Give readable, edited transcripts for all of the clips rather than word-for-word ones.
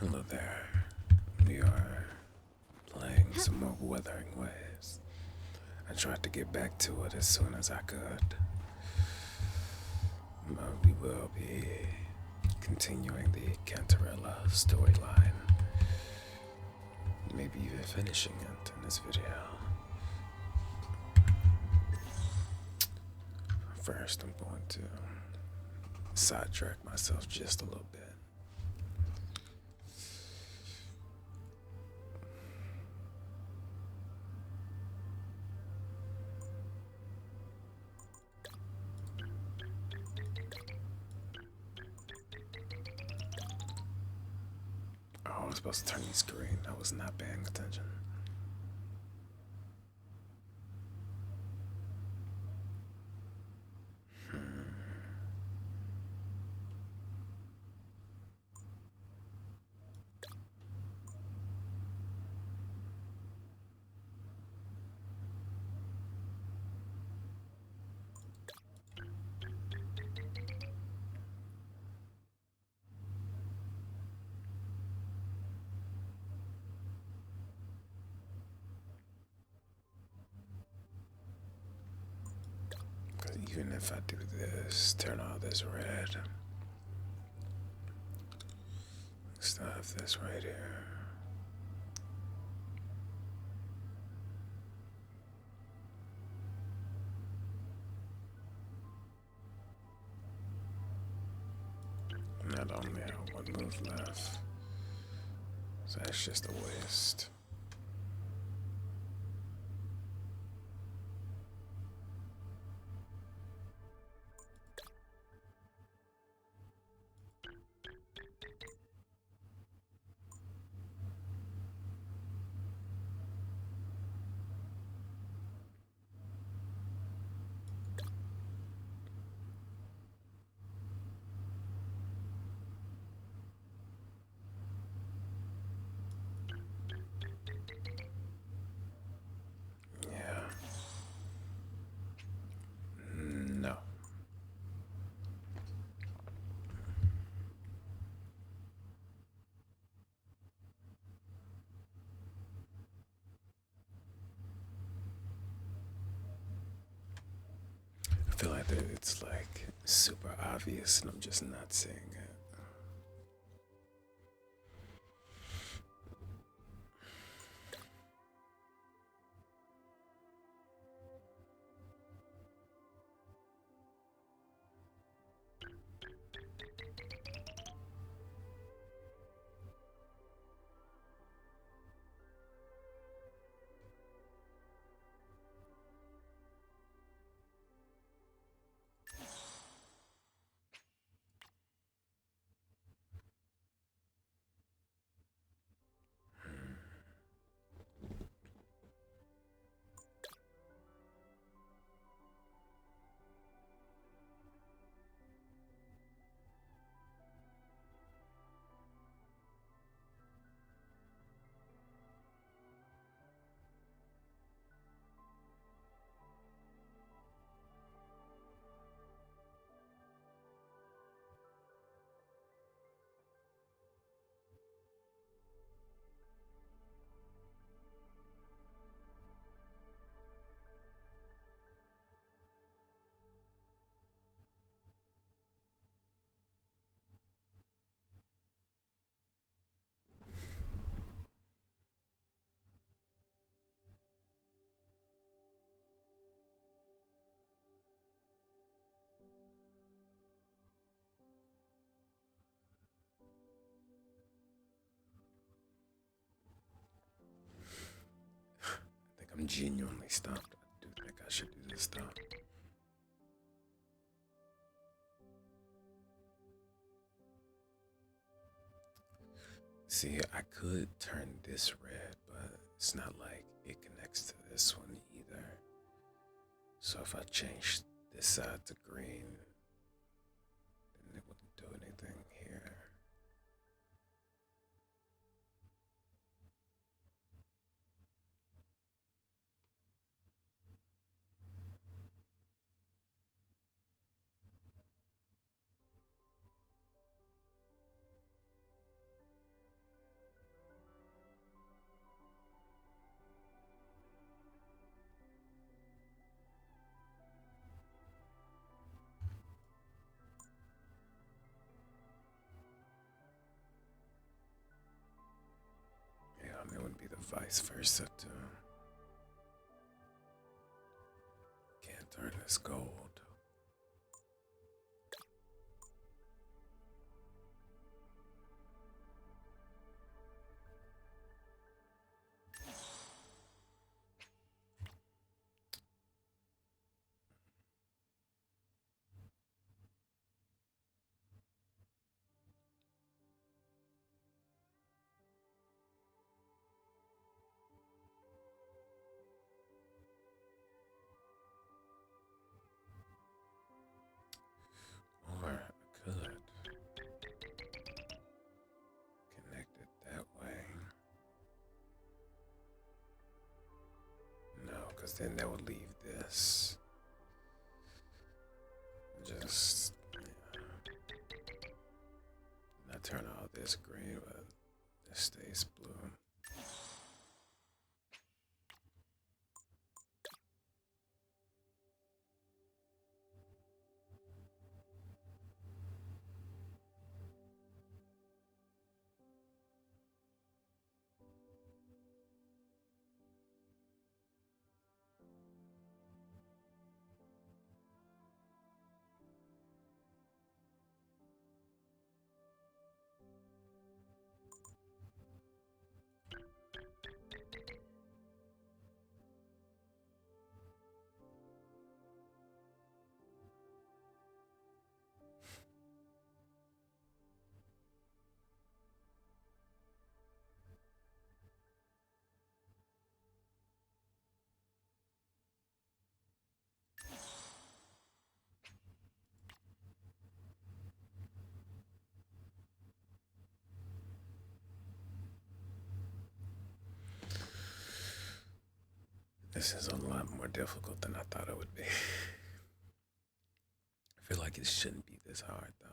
Hello there. We are playing some more Wuthering Waves. I tried to get back to it as soon as I could. We will be continuing the Canterella storyline. Maybe even finishing it in this video. First, I'm going to sidetrack myself just a little bit. Oh, I was supposed to turn the screen. I was not paying attention. Even if I do this, turn all this red, still have this right here. Not only have one move left, so that's just a waste. Yeah. No. I feel like that it's like super obvious and I'm just not seeing it. I think I'm genuinely stumped. I do think I should do this stuff. See, I could turn this red, but it's not like it connects to this one either. So if I change this side to green, then it wouldn't do anything here. vice versa too. Can't turn this gold. Or I could connect it that way. No, because then that would leave this. Just not turn all this green, but this stays blue. This is a lot more difficult than I thought it would be. I feel like it shouldn't be this hard though.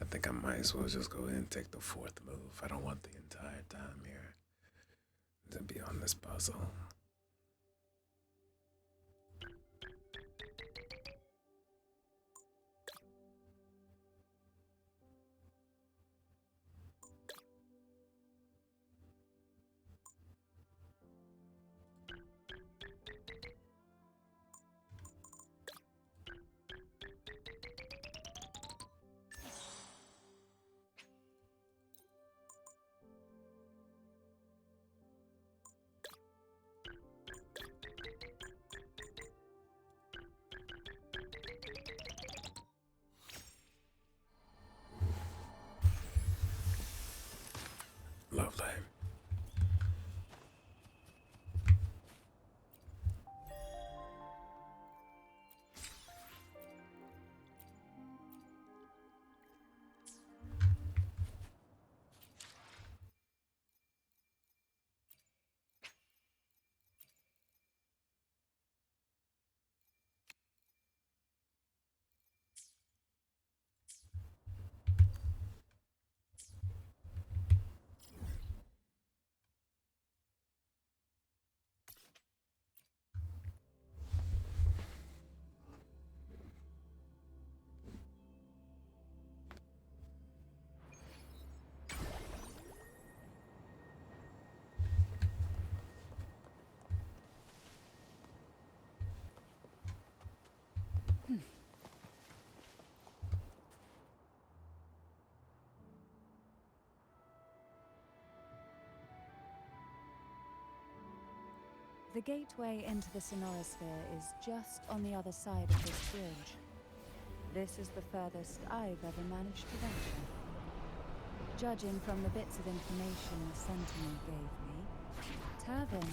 I think I might as well just go ahead and take the fourth move. I don't want the entire time here to be on this puzzle. Lovely. The gateway into the Sonorosphere is just on the other side of this bridge. This is the furthest I've ever managed to venture. Judging from the bits of information the Sentinel gave me, Turvin.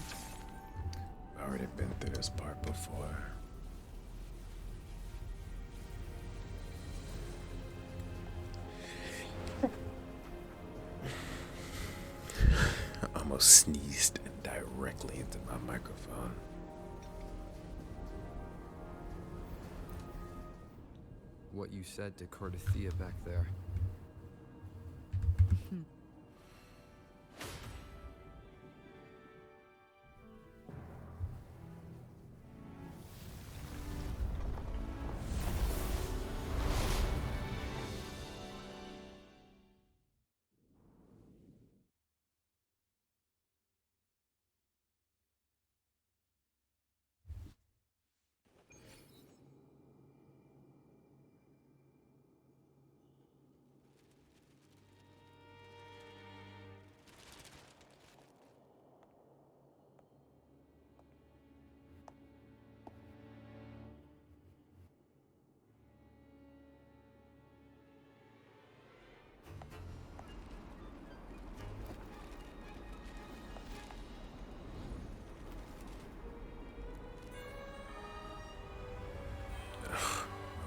I've already been through this part before. I almost sneezed directly into my microphone. What you said to Cardathea back there.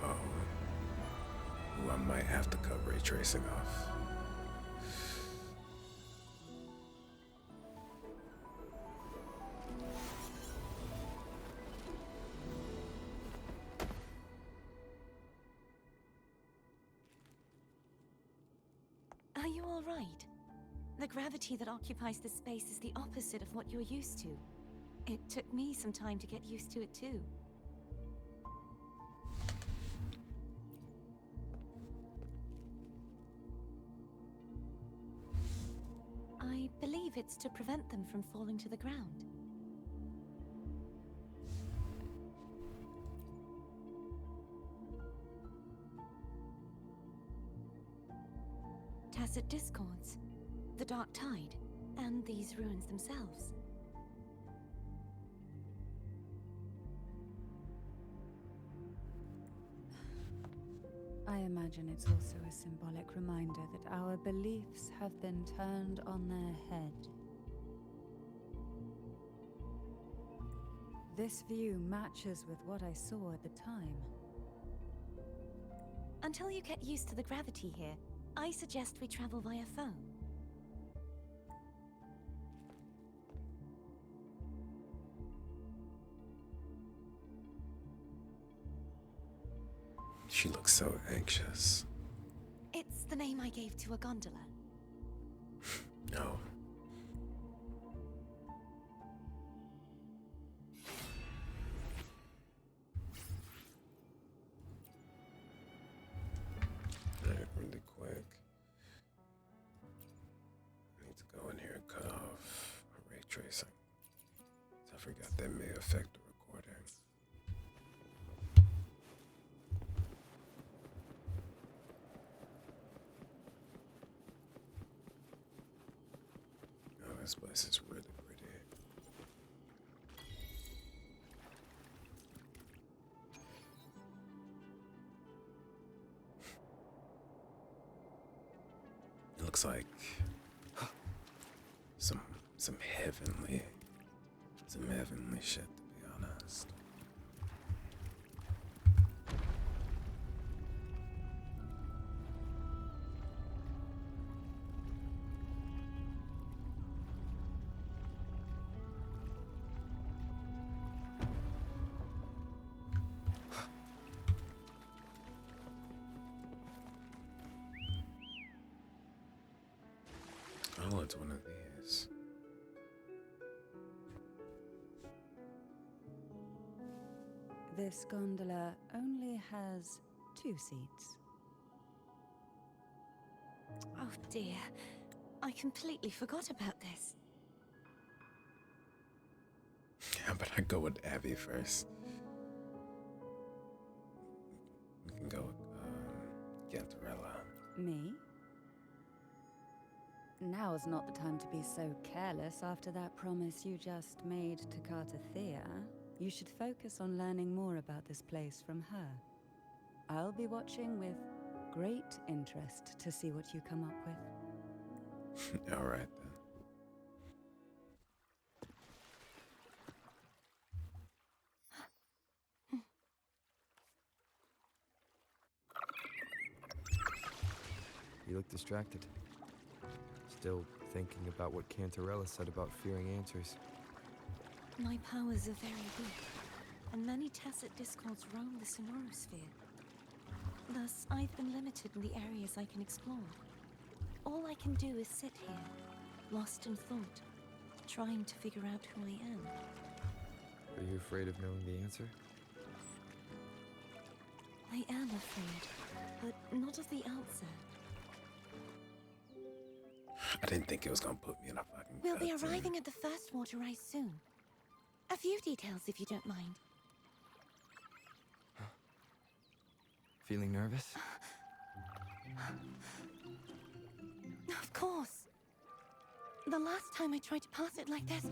Ooh, I might have to cut ray tracing off. Are you all right? The gravity that occupies this space is the opposite of what you're used to. It took me some time to get used to it too. I believe it's to prevent them from falling to the ground. Tacit discords, the dark tide, and these ruins themselves. I imagine it's also a symbolic reminder that our beliefs have been turned on their head. This view matches with what I saw at the time. Until you get used to the gravity here, I suggest we travel via phone. She looks so anxious. It's the name I gave to a gondola. No. Alright, really quick. I need to go in here and cut off ray tracing. I forgot that may affect the recording. Oh, this place is really pretty. It looks like some heavenly shit, to be honest. Oh, it's one of these. This gondola only has 2 seats. Oh dear, I completely forgot about this. How about I go with Abby first? We can go with Canterella. Me? Now's not the time to be so careless after that promise you just made to Cardathea. You should focus on learning more about this place from her. I'll be watching with great interest to see what you come up with. All right then. You look distracted. Still thinking about what Canterella said about fearing answers. My powers are very weak, and many tacit discords roam the sonorosphere. Thus, I've been limited in the areas I can explore. All I can do is sit here, lost in thought, trying to figure out who I am. Are you afraid of knowing the answer? I am afraid, but not of the answer. I didn't think it was gonna put me in a fucking. We'll be cutscene. arriving at the first water rise soon. A few details, if you don't mind. Feeling nervous? Of course. The last time I tried to pass it like this...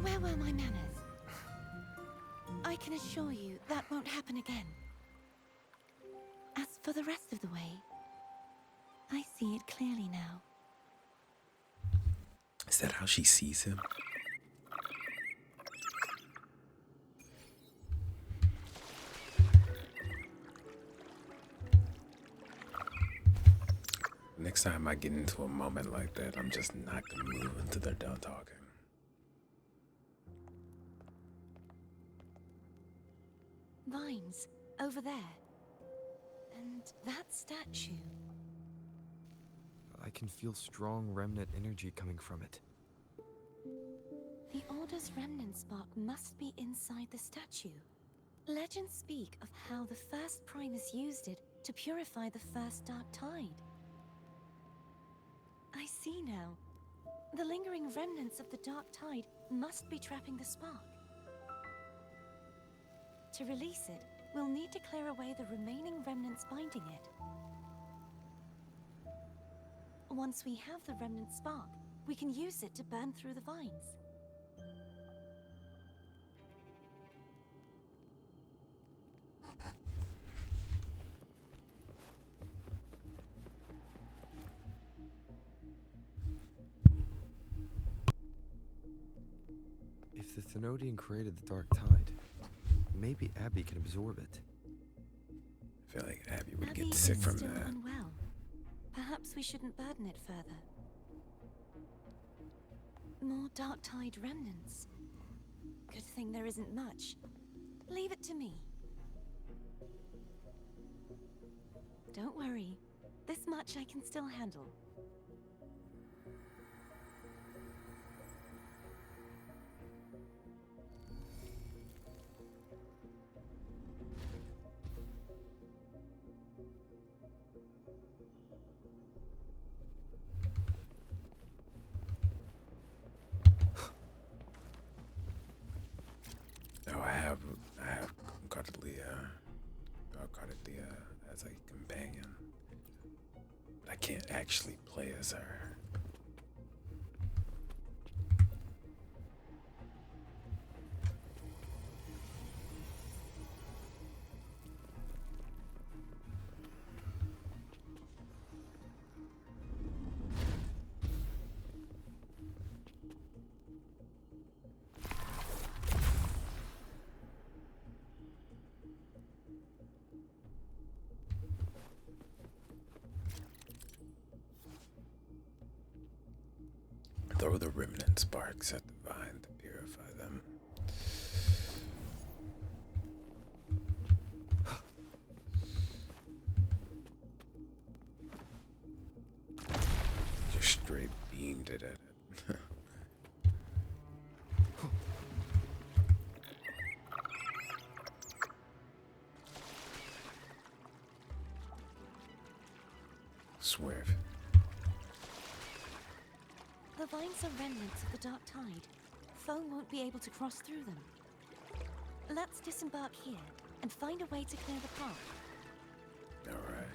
Where were my manners? I can assure you that won't happen again. As for the rest of the way, I see it clearly now. Is that how she sees him? Next time I get into a moment like that, I'm just not gonna move until they're done talking. Vines, over there. And that statue. I can feel strong remnant energy coming from it. The Order's remnant spark must be inside the statue. Legends speak of how the first Primus used it to purify the first Dark Tide. I see now. The lingering remnants of the Dark Tide must be trapping the spark. To release it, we'll need to clear away the remaining remnants binding it. Once we have the remnant spark, we can use it to burn through the vines. If the Thenodian created the Dark Tide, maybe Abby can absorb it. I feel like Abby would Abby get sick is from still that. unwell. Perhaps we shouldn't burden it further. More Dark Tide remnants. Good thing there isn't much. Leave it to me. Don't worry. This much I can still handle. Oh, I have Cordelia as a companion. But I can't actually play as her. Throw the remnant sparks at the vine to purify them. Just straight beamed it at it. Swerve. The vines are remnants of the dark tide. Foe won't be able to cross through them. Let's disembark here and find a way to clear the path. All right.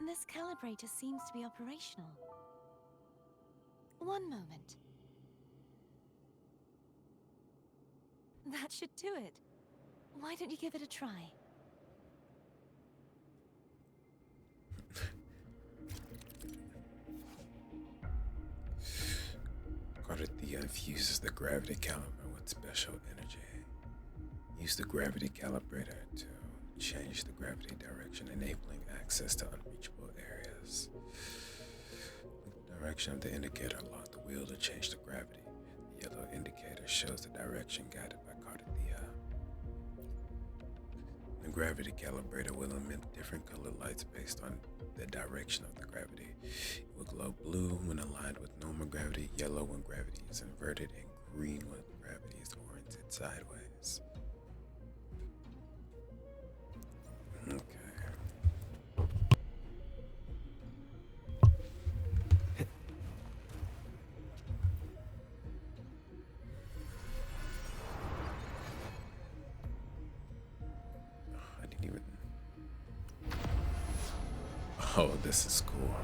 This calibrator seems to be operational. One moment. That should do it. Why don't you give it a try? Cardathia infuses the gravity calibrator with special energy. Use the gravity calibrator to change the gravity direction, enabling access to unreachable areas. With the direction of the indicator, lock the wheel to change the gravity. The yellow indicator shows the direction guided by Cardathia. The gravity calibrator will emit different colored lights based on the direction of the gravity. It will glow blue when aligned with normal gravity, yellow when gravity is inverted, and green when gravity is oriented sideways. Okay. I didn't even... Oh, this is cool.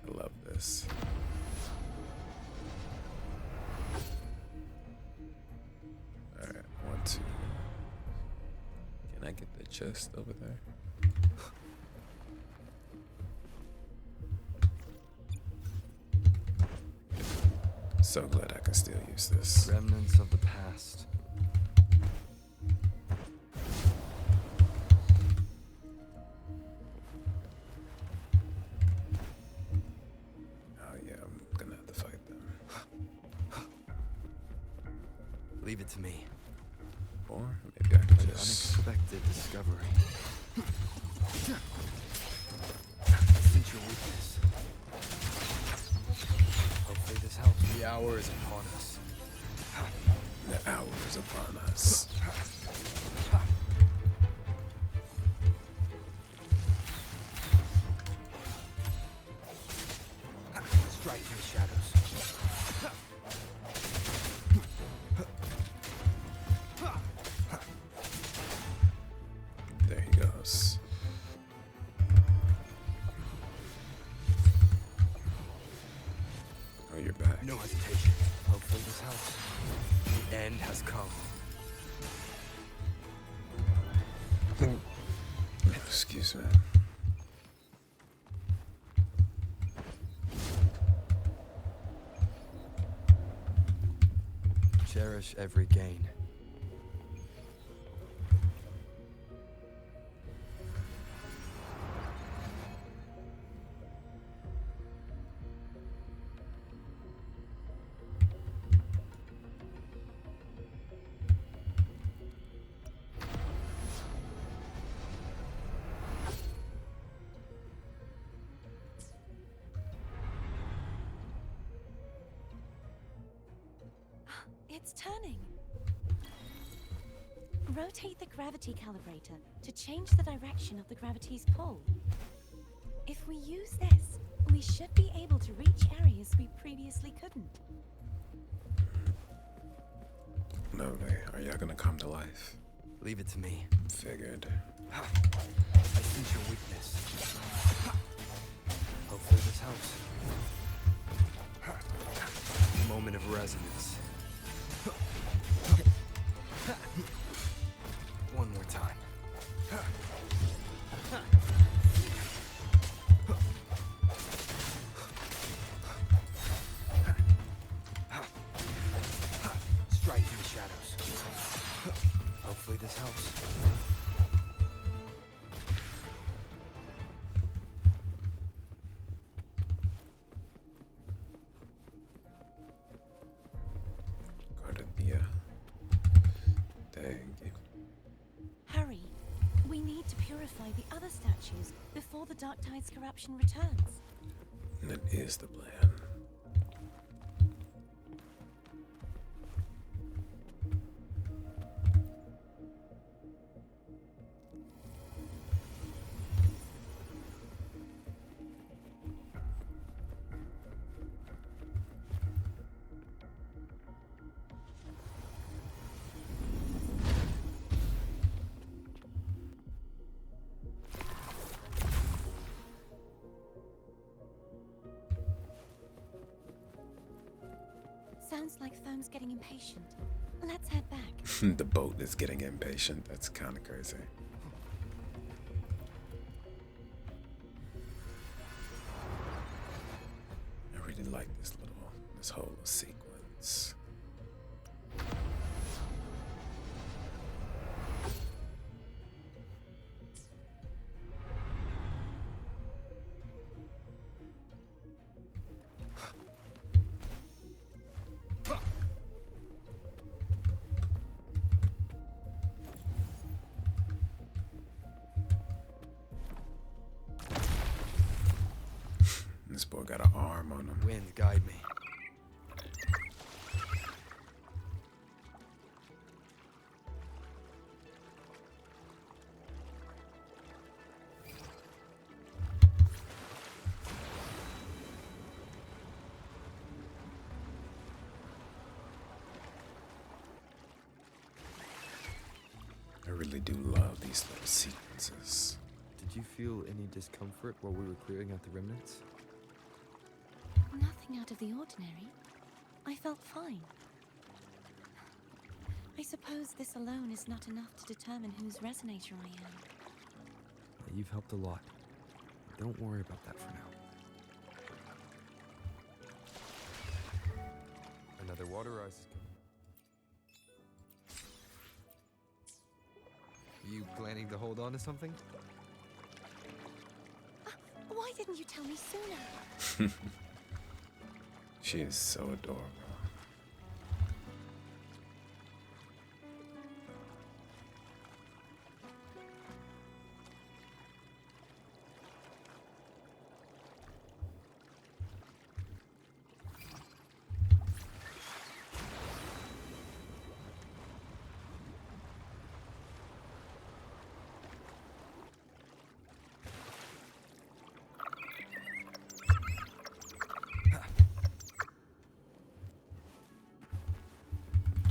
I love this. Alright, I want to... Can I get the chest over there? So glad I can still use this. Remnants of the past. Oh yeah, I'm gonna have to fight them. Leave it to me. Or maybe I can An just... unexpected discovery. Sense your weakness. Hopefully this helps. The hour is upon us. The hour is upon us. Strike in the shadows. There he goes. Oh, you're back. No hesitation. Hopefully this helps. The end has come. Excuse me. Cherish every gain. It's turning. Rotate the gravity calibrator to change the direction of the gravity's pull. If we use this, we should be able to reach areas we previously couldn't. Lovely. Are y'all gonna come to life? Leave it to me. Figured. I sense your weakness. Hopefully this helps. Moment of resonance. One more time. Strike in the shadows. Hopefully this helps. Thank you. Hurry. We need to purify the other statues before the Dark Tide's corruption returns. That is the plan. Sounds like Foam's getting impatient. Let's head back. The boat is getting impatient. That's kind of crazy. I really like this whole sequence. This boy got an arm on him. Wind, guide me. I really do love these little sequences. Did you feel any discomfort while we were clearing out the remnants? Nothing out of the ordinary. I felt fine. I suppose this alone is not enough to determine whose resonator I am. You've helped a lot. Don't worry about that for now. Another water rise is coming. You planning to hold on to something? Why didn't you tell me sooner? She is so adorable.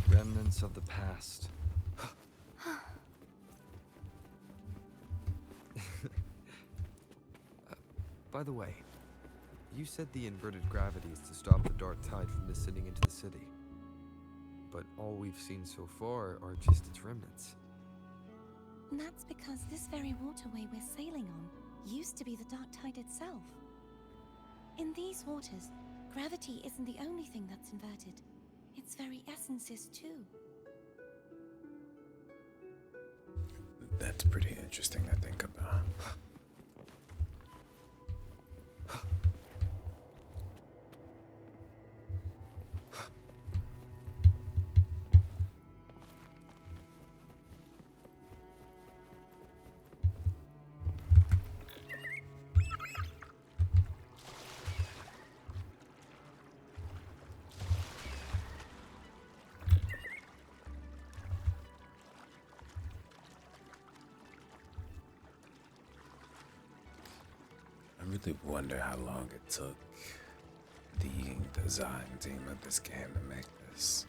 Remnants of the past. By the way, you said the inverted gravity is to stop the dark tide from descending into the city. But all we've seen so far are just its remnants. That's because this very waterway we're sailing on used to be the Dark Tide itself. In these waters, gravity isn't the only thing that's inverted. Its very essence is too. That's pretty interesting to think about. I really wonder how long it took the design team of this game to make this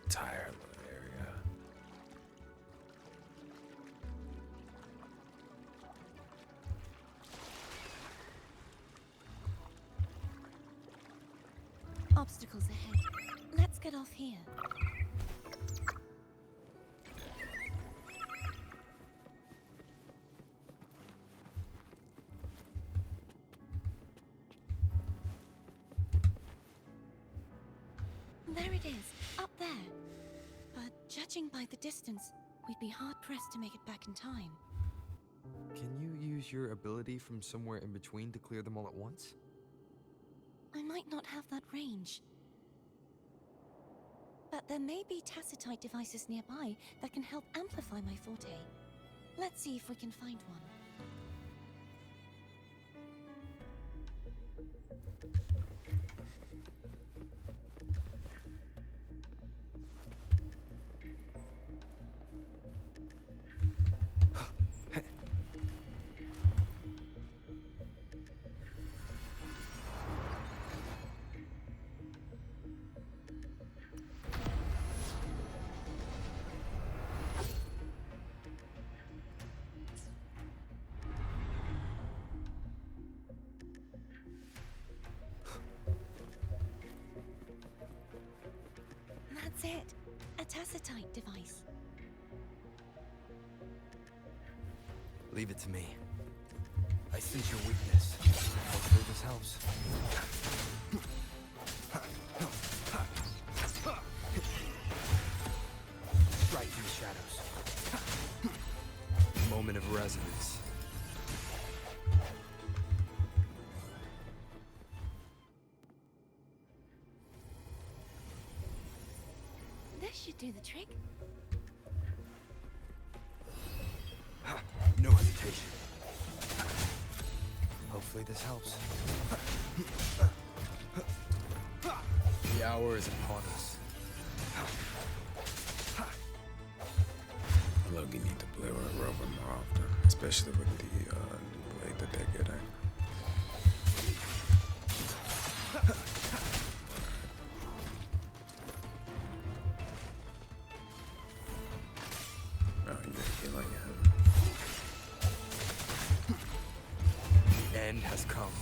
entire little area. Obstacles ahead. Let's get off here. There it is, up there. But judging by the distance, we'd be hard-pressed to make it back in time. Can you use your ability from somewhere in between to clear them all at once? I might not have that range. but there may be tacitite devices nearby that can help amplify my forte. Let's see if we can find one. That's it. A tacitite device. Leave it to me. I sense your weakness. Hopefully this helps. Right in the shadows. Moment of resonance. This should do the trick. No hesitation. Hopefully this helps. The hour is upon us. Logan need to play with Rover more often, especially with the new blade that they're getting. Oh, you're healing him. The end has come.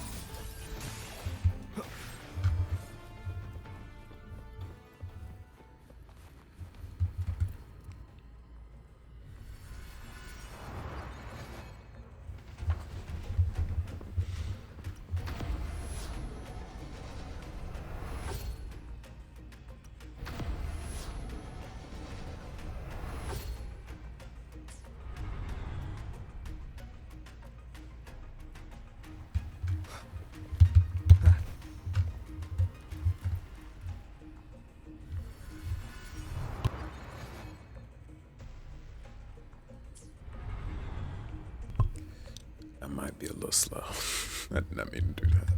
I might be a little slow. I did not mean to do that.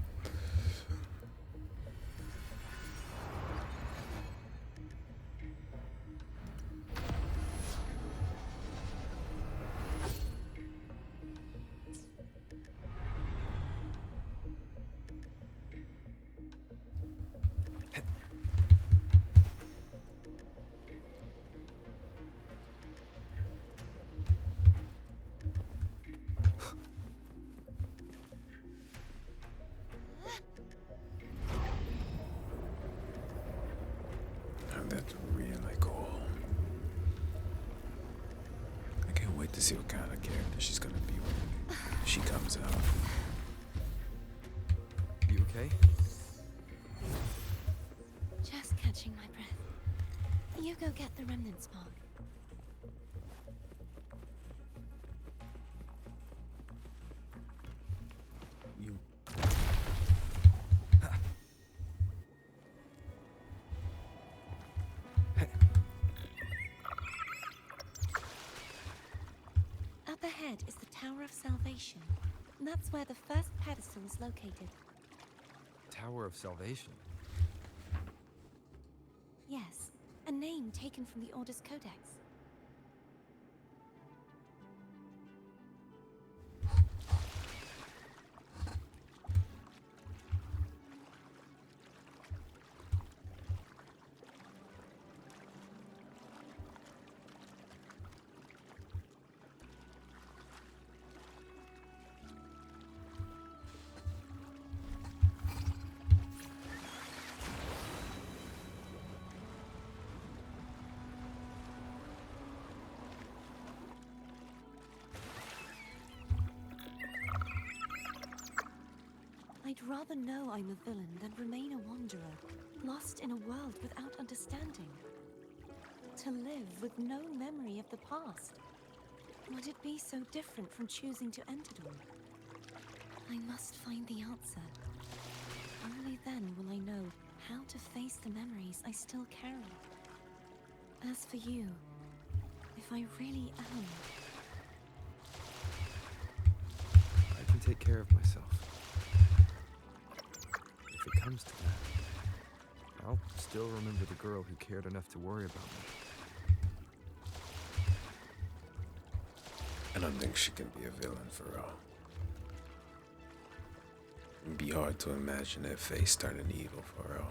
That's really cool. I can't wait to see what kind of character she's gonna be when she comes out. You okay? Just catching my breath. You go get the remnant spark. You... Up ahead is the Tower of Salvation. That's where the first pedestal is located. Tower of Salvation. Yes, a name taken from the Order's Codex. I'd rather know I'm a villain than remain a wanderer, lost in a world without understanding. To live with no memory of the past. Would it be so different from choosing to end it all? I must find the answer. Only then will I know how to face the memories I still carry. As for you, if I really am... I can take care of myself. If it comes to that, I'll still remember the girl who cared enough to worry about me. I don't think she can be a villain for real. It'd be hard to imagine that face turning evil for real.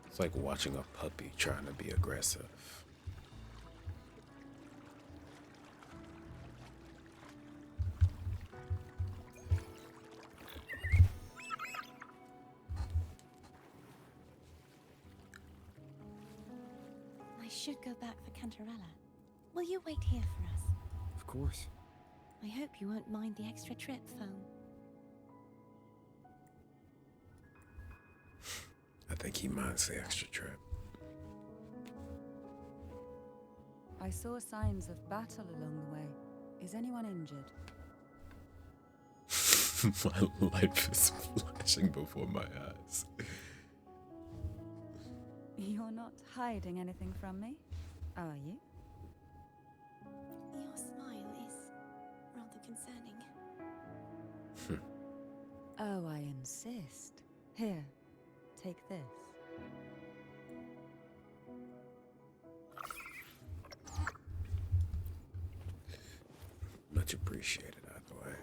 It's like watching a puppy trying to be aggressive. I should go back for Canterella. Will you wait here for us? Of course. I hope you won't mind the extra trip, Foam. I think he minds the extra trip. I saw signs of battle along the way. Is anyone injured? My life is flashing before my eyes. You're not hiding anything from me, are you? Your smile is rather concerning. Oh, I insist. Here, take this. Much appreciated, either way.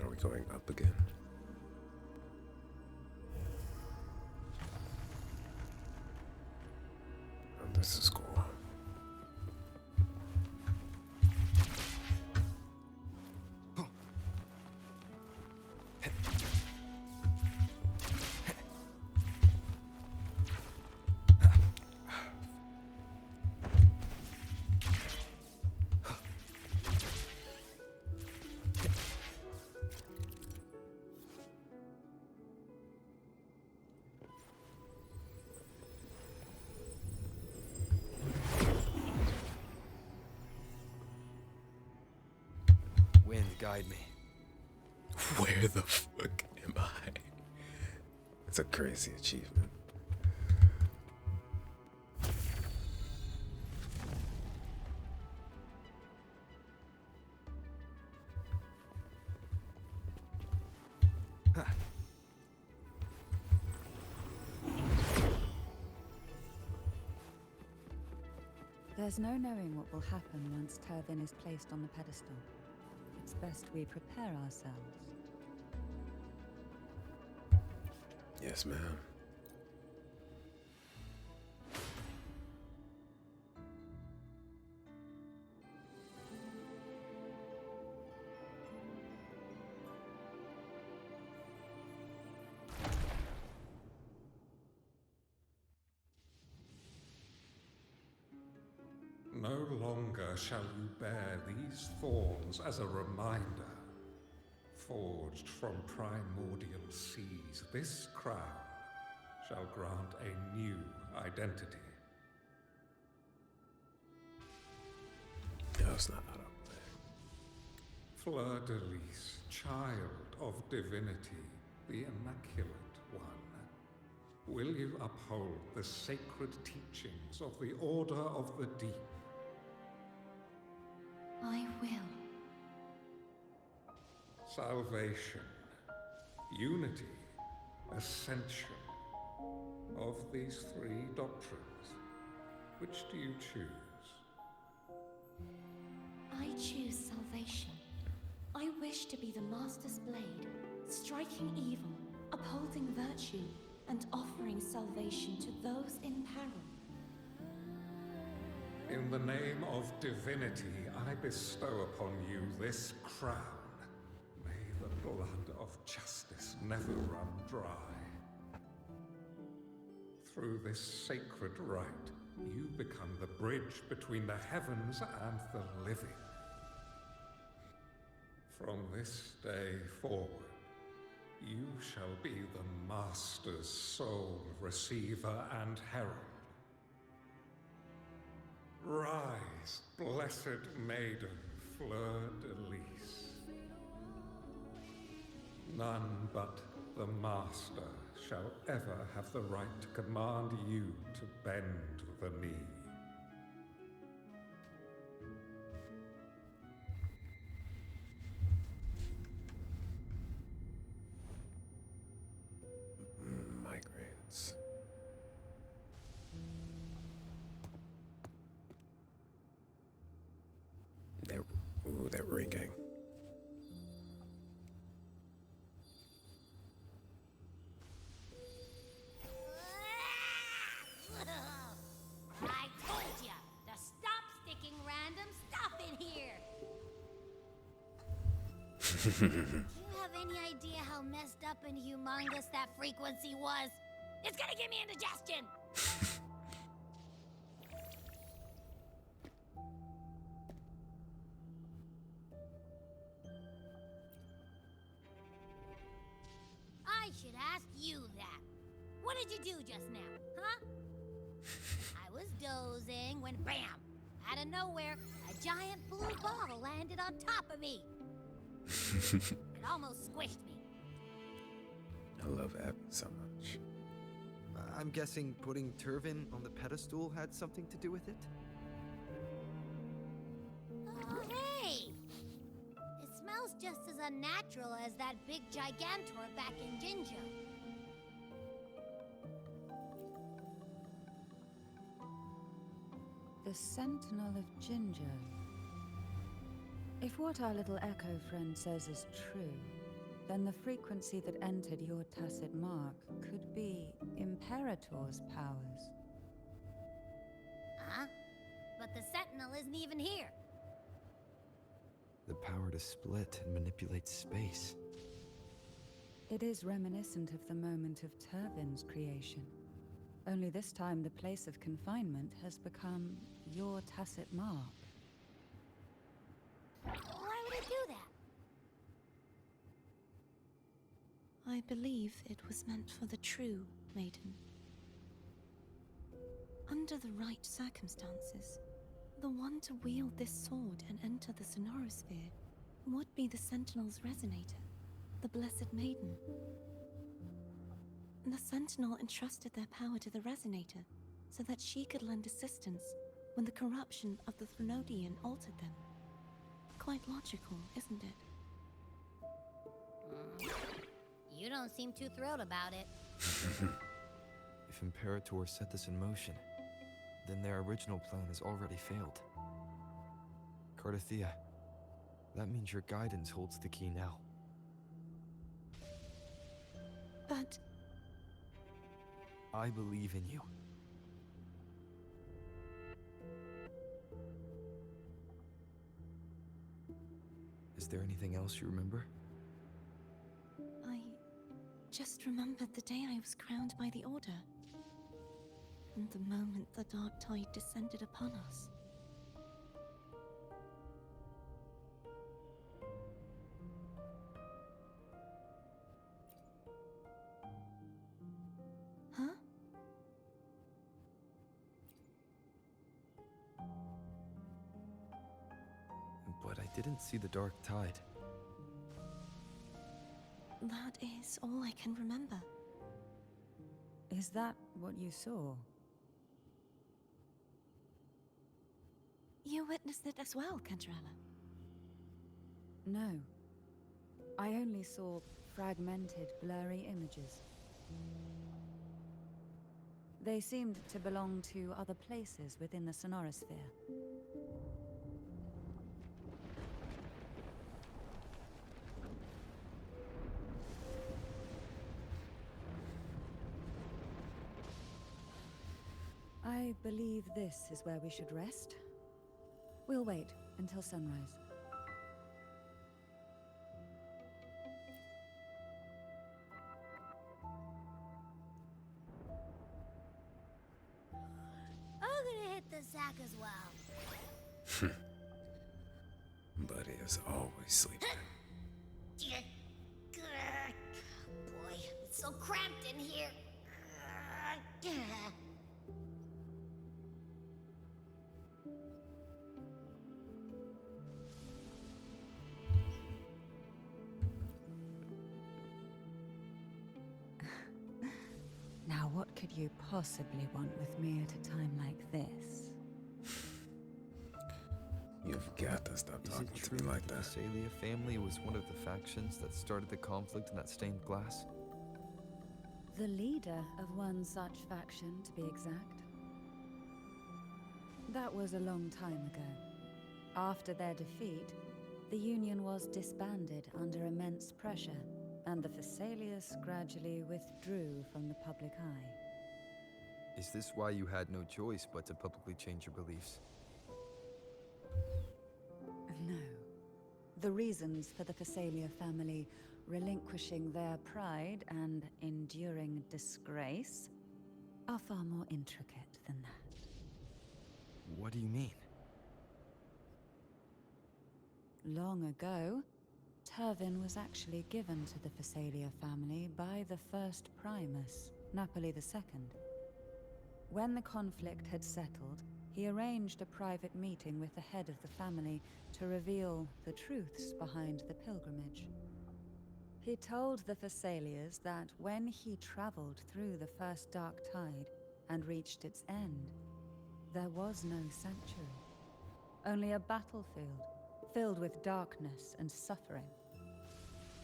Are we going up again? Oh, this is cool. Wind, guide me. Where the fuck am I? It's a crazy achievement. There's no knowing what will happen once Turvin is placed on the pedestal. It's best we prepare ourselves. Yes, ma'am. No longer shall you bear these thorns as a reminder. Forged from primordial seas, this crown shall grant a new identity. No, it's not out of play. Fleur de Lis, child of divinity, the Immaculate One, will you uphold the sacred teachings of the Order of the Deep? I will. Salvation, unity, ascension. Of these three doctrines, which do you choose? I choose salvation. I wish to be the Master's blade, striking evil, upholding virtue, and offering salvation to those in peril. In the name of divinity, I bestow upon you this crown. May the blood of justice never run dry. Through this sacred rite, you become the bridge between the heavens and the living. From this day forward, you shall be the Master's sole receiver and herald. Rise, blessed maiden, fleur de lis. None but the Master shall ever have the right to command you to bend the knee. Migraines. They're ringing. I told ya to stop sticking random stuff in here. Do you have any idea how messed up and humongous that frequency was? It's gonna give me indigestion. I should ask you that. What did you do just now, huh? I was dozing when bam! Out of nowhere, a giant blue ball landed on top of me. It almost squished me. I love Abby so much. I'm guessing putting Turvin on the pedestal had something to do with it? Oh, hey! It smells just as unnatural as that big gigantor back in Jinja. The Sentinel of Ginger. If what our little echo friend says is true, then the frequency that entered your tacit mark could be Imperator's powers. Huh? But the Sentinel isn't even here. The power to split and manipulate space. It is reminiscent of the moment of Turvin's creation. Only this time the place of confinement has become your tacit mark. Why would it do that? I believe it was meant for the true maiden. Under the right circumstances, the one to wield this sword and enter the Sonorosphere would be the Sentinel's resonator, the Blessed Maiden. The Sentinel entrusted their power to the resonator so that she could lend assistance when the corruption of the Threnodian altered them. Quite logical, isn't it? You don't seem too thrilled about it. If Imperator set this in motion, then their original plan has already failed. Cardathea, that means your guidance holds the key now. But I believe in you. Is there anything else you remember? I just remembered the day I was crowned by the Order. And the moment the dark tide descended upon us. Huh? But I didn't see the dark tide. That is all I can remember. Is that what you saw? You witnessed it as well, Canterella. No. I only saw fragmented, blurry images. They seemed to belong to other places within the Sonorosphere. I believe this is where we should rest. We'll wait until sunrise. I'm gonna hit the sack as well. Buddy is always sleeping. Boy, it's so cramped in here. could you possibly want with me at a time like this? You've got to stop Is talking it to true me like the that. Visalia family was one of the factions that started the conflict in that stained glass? The leader of one such faction, to be exact. That was a long time ago. After their defeat, the Union was disbanded under immense pressure, and the Phasaelius gradually withdrew from the public eye. Is this why you had no choice but to publicly change your beliefs? No. The reasons for the Phasalia family relinquishing their pride and enduring disgrace are far more intricate than that. What do you mean? Long ago, Turvin was actually given to the Phasalia family by the first Primus, Napoli II. When the conflict had settled, he arranged a private meeting with the head of the family to reveal the truths behind the pilgrimage. He told the Phasalias that when he traveled through the first dark tide and reached its end, there was no sanctuary, only a battlefield filled with darkness and suffering.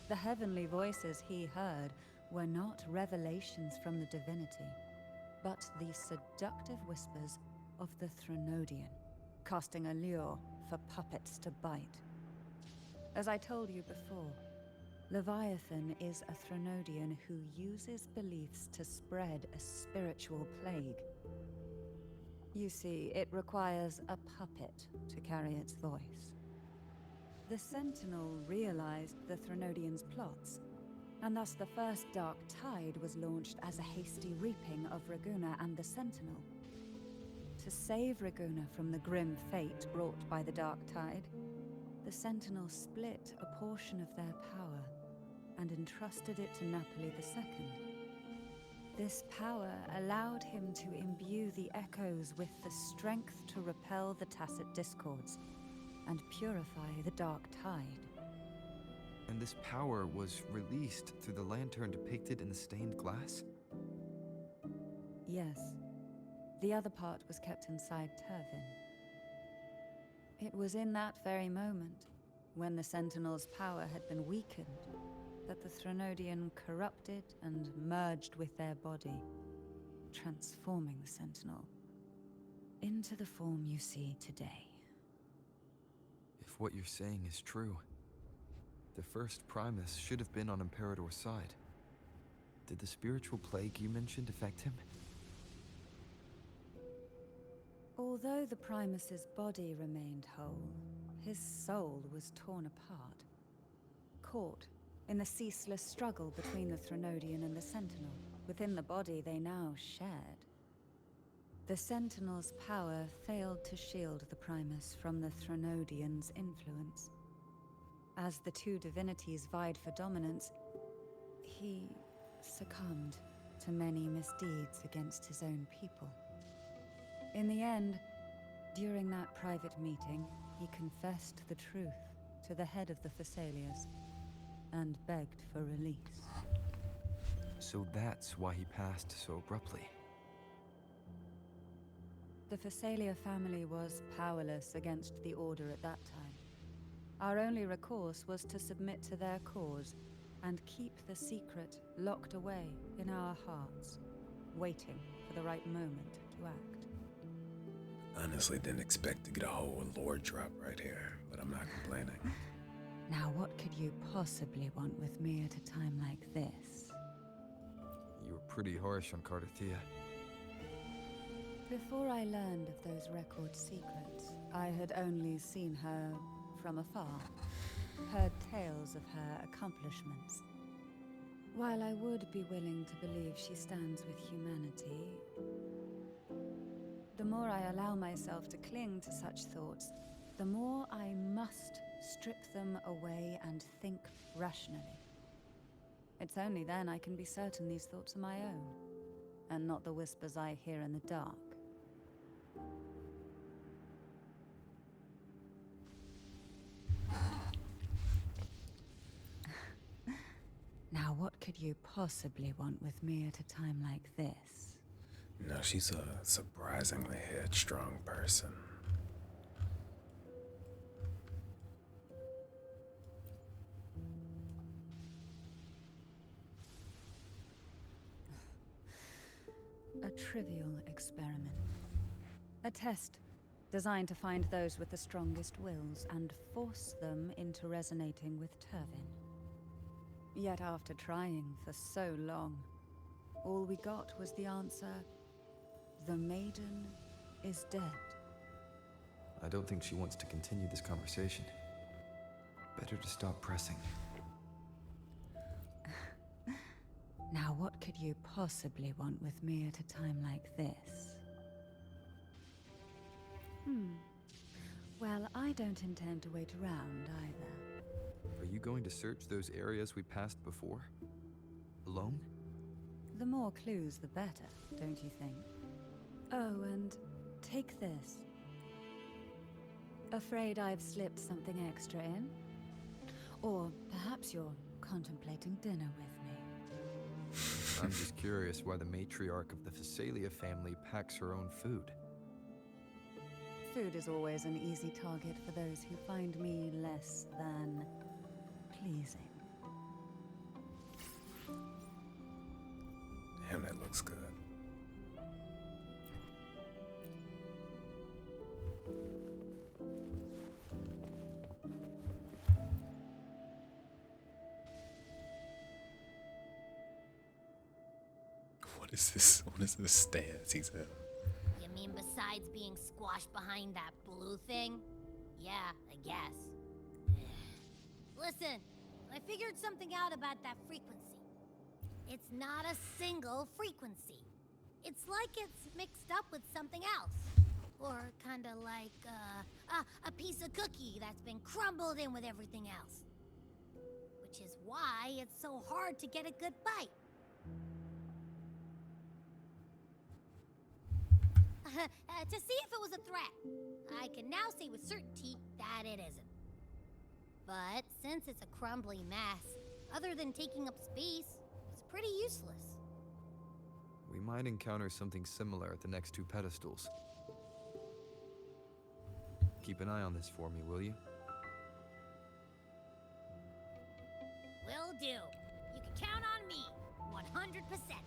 The heavenly voices he heard were not revelations from the divinity, but the seductive whispers of the Threnodian, casting a lure for puppets to bite. As I told you before, Leviathan is a Threnodian who uses beliefs to spread a spiritual plague. You see, it requires a puppet to carry its voice. The Sentinel realized the Threnodian's plots, and thus the first Dark Tide was launched as a hasty reaping of Raguna and the Sentinel. To save Raguna from the grim fate brought by the Dark Tide, the Sentinel split a portion of their power and entrusted it to Napoli II. This power allowed him to imbue the echoes with the strength to repel the tacit discords and purify the Dark Tide. And this power was released through the lantern depicted in the stained glass? Yes. The other part was kept inside Turvin. It was in that very moment, when the Sentinel's power had been weakened, that the Threnodian corrupted and merged with their body, transforming the Sentinel into the form you see today. If what you're saying is true, the first Primus should have been on Imperator's side. Did the spiritual plague you mentioned affect him? Although the Primus's body remained whole, his soul was torn apart, caught in the ceaseless struggle between the Threnodian and the Sentinel. Within the body they now shared. The Sentinel's power failed to shield the Primus from the Threnodian's influence. As the two divinities vied for dominance, he succumbed to many misdeeds against his own people. In the end, during that private meeting, he confessed the truth to the head of the Phasaelias and begged for release. So that's why he passed so abruptly. The Phasalia family was powerless against the Order at that time. Our only recourse was to submit to their cause and keep the secret locked away in our hearts, waiting for the right moment to act. Honestly, didn't expect to get a whole lore drop right here, but I'm not complaining. Now what could you possibly want with me at a time like this? You were pretty harsh on Cardathia. Before I learned of those record secrets, I had only seen her from afar, heard tales of her accomplishments. While I would be willing to believe she stands with humanity, the more I allow myself to cling to such thoughts, the more I must strip them away and think rationally. It's only then I can be certain these thoughts are my own, and not the whispers I hear in the dark. Now what could you possibly want with me at a time like this? No, she's a surprisingly headstrong person. A trivial experiment. A test designed to find those with the strongest wills and force them into resonating with Turvin. Yet after trying for so long, all we got was the answer, the maiden is dead. I don't think she wants to continue this conversation. Better to stop pressing. Now what could you possibly want with me at a time like this? Well, I don't intend to wait around either. Are you going to search those areas we passed before? Alone? The more clues, the better, don't you think? Oh, and take this. Afraid I've slipped something extra in? Or perhaps you're contemplating dinner with me. I'm just curious why the matriarch of the Phasalia family packs her own food. Food is always an easy target for those who find me less than pleasing. Damn, that looks good. What is this? What is this stance he's in? You mean besides being squashed behind that blue thing? Yeah, I guess. Listen, I figured something out about that frequency. It's not a single frequency. It's like it's mixed up with something else. Or kinda like, a piece of cookie that's been crumbled in with everything else. Which is why it's so hard to get a good bite. To see if it was a threat. I can now say with certainty that it isn't. But since it's a crumbly mess, other than taking up space, it's pretty useless. We might encounter something similar at the next two pedestals. Keep an eye on this for me, will you? Will do. You can count on me, 100%.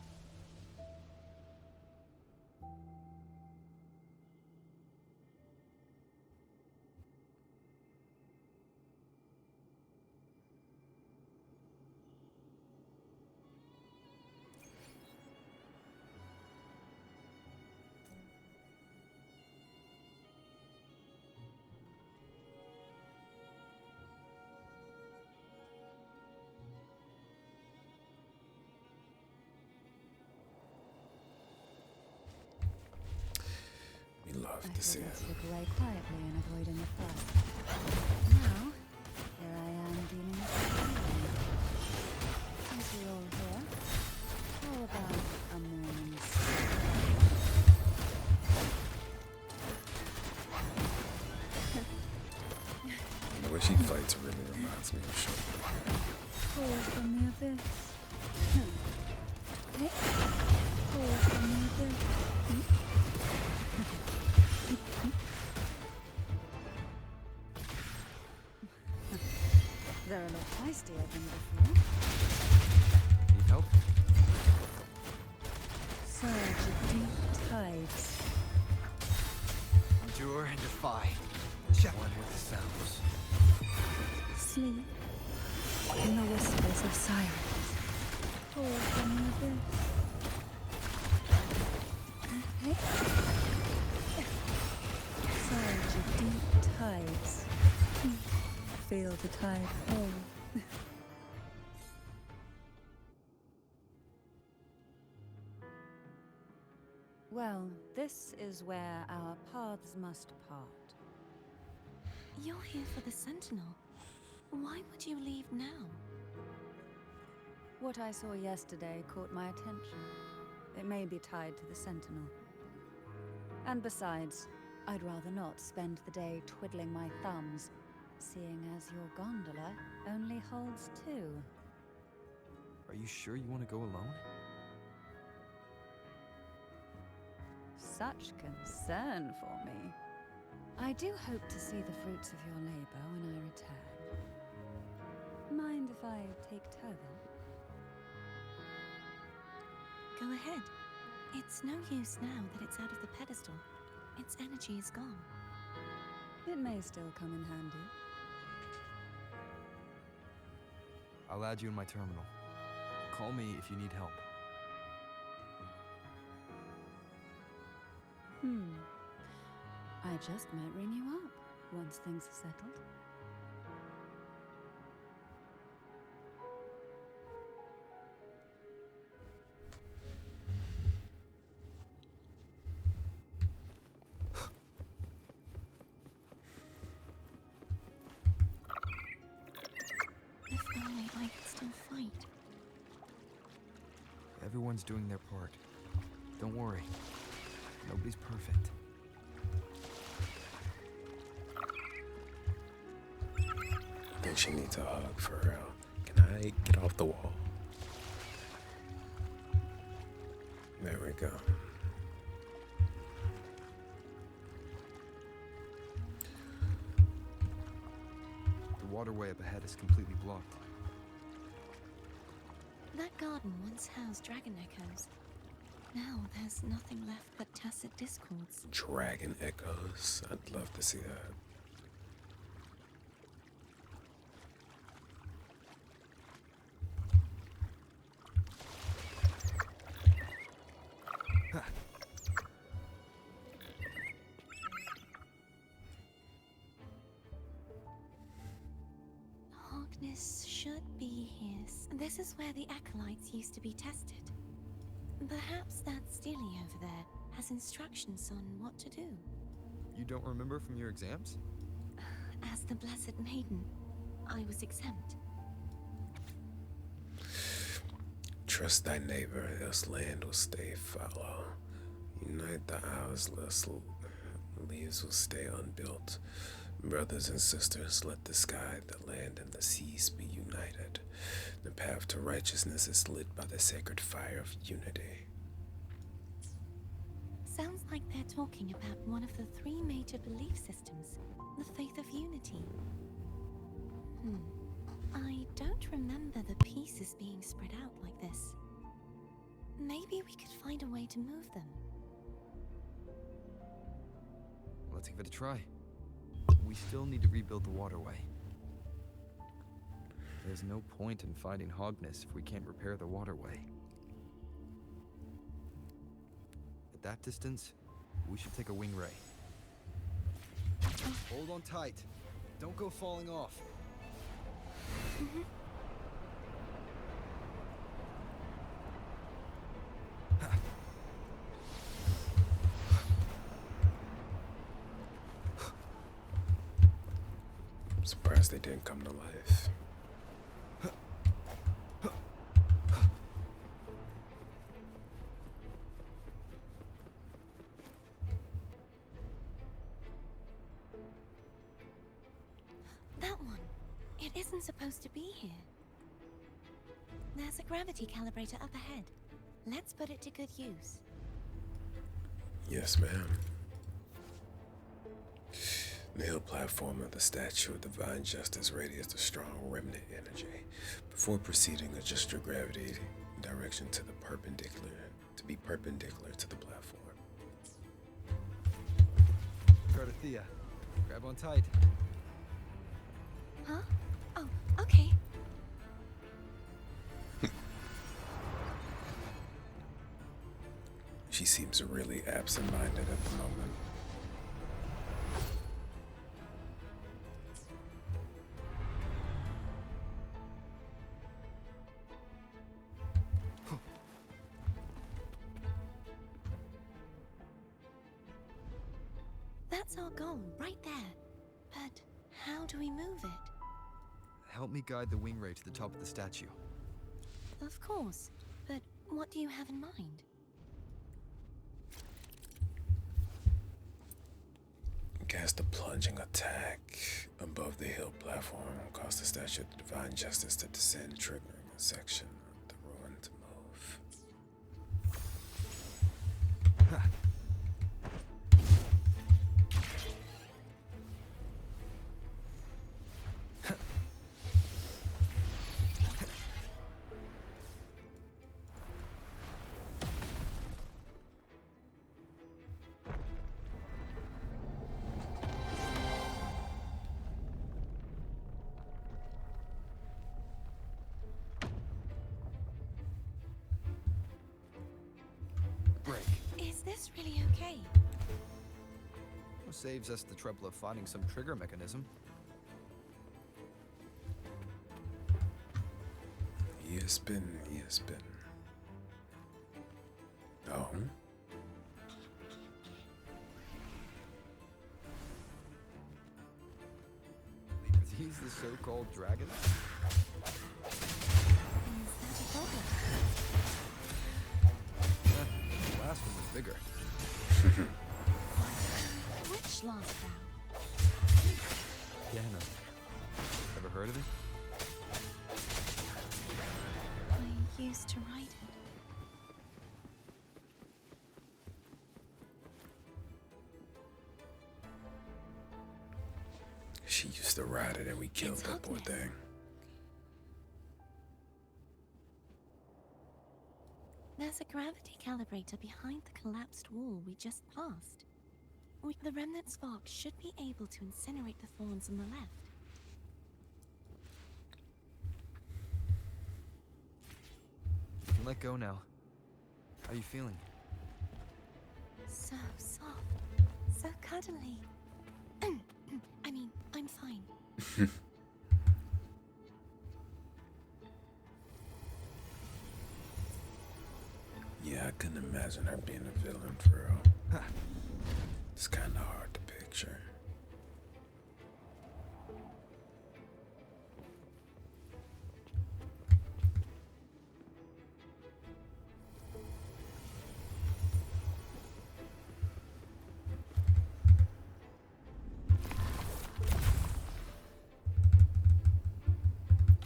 We love I to see thought it. I'd slip away quietly and avoid any fuss. Now, here I am dealing with you. Since we're all here, how about a morning's The way she fights really reminds me of Shogun. fall from the abyss? Hey? Fall from the abyss? They're a lot feistier than before. Need help? Surge of deep tides. Endure and defy. One with the sounds. Sleep in the whispers of silence. Fall from the abyss. Hey? Surge of deep tides. Feel the tide fall. Well, this is where our paths must part. You're here for the Sentinel. Why would you leave now? What I saw yesterday caught my attention. It may be tied to the Sentinel. And besides, I'd rather not spend the day twiddling my thumbs, seeing as your gondola only holds two. Are you sure you want to go alone? such concern for me. I do hope to see the fruits of your labor when I return. Mind if I take Turvin? Go ahead. It's no use now that it's out of the pedestal. Its energy is gone. It may still come in handy. I'll add you in my terminal. Call me if you need help. I just might ring you up once things are settled. If only I could still fight. Everyone's doing their part. Don't worry. Nobody's perfect. I think she needs a hug for real. Can I get off the wall? There we go. The waterway up ahead is completely blocked. That garden once housed dragon echoes. Now there's nothing left but tacit discords. Dragon echoes. I'd love to see that. Hogness should be here. This is where the acolytes used to be tested. Perhaps that Steely over there has instructions on what to do. You don't remember from your exams? As the Blessed Maiden, I was exempt. Trust thy neighbor, else land will stay fallow. Unite the isles, lest leaves will stay unbuilt. Brothers and sisters, let the sky, the land, and the seas be united. The path to righteousness is lit by the sacred fire of unity. Sounds like they're talking about one of the three major belief systems, the faith of unity. I don't remember the pieces being spread out like this. Maybe we could find a way to move them. Let's give it a try. We still need to rebuild the waterway. There's no point in fighting Hogness if we can't repair the waterway. At that distance, we should take a wing ray. Hold on tight. Don't go falling off. I'm surprised they didn't come to life. That one. It isn't supposed to be here. There's a gravity calibrator up ahead. Let's put it to good use. Yes, ma'am. The hill platform of the Statue of Divine Justice radiates a strong remnant energy. Before proceeding, adjust your gravity direction to be perpendicular to the platform. Cardathea, grab on tight. Huh? Oh, okay. She seems really absent-minded at the moment. That's our goal, right there. But how do we move it? Help me guide the wing ray to the top of the statue. Of course. But what do you have in mind? Cast a plunging attack above the hill platform. Cause the Statue of the Divine Justice to descend, triggering a section of the ruin to move. this really okay? Well, saves us the trouble of finding some trigger mechanism. He has been. Oh. Are these the so-called dragons? Is that a problem? The last one was bigger. Which last vow? Piano. Ever heard of it? I used to write it. She used to ride it and we killed It's that poor hopeless. thing. There's a gravity calibrator behind the collapsed wall we just passed. The remnant spark should be able to incinerate the thorns on the left. You can let go now. How are you feeling? So soft. So cuddly. I mean, I'm fine. Yeah, I couldn't imagine her being a villain for real. It's kind of hard to picture.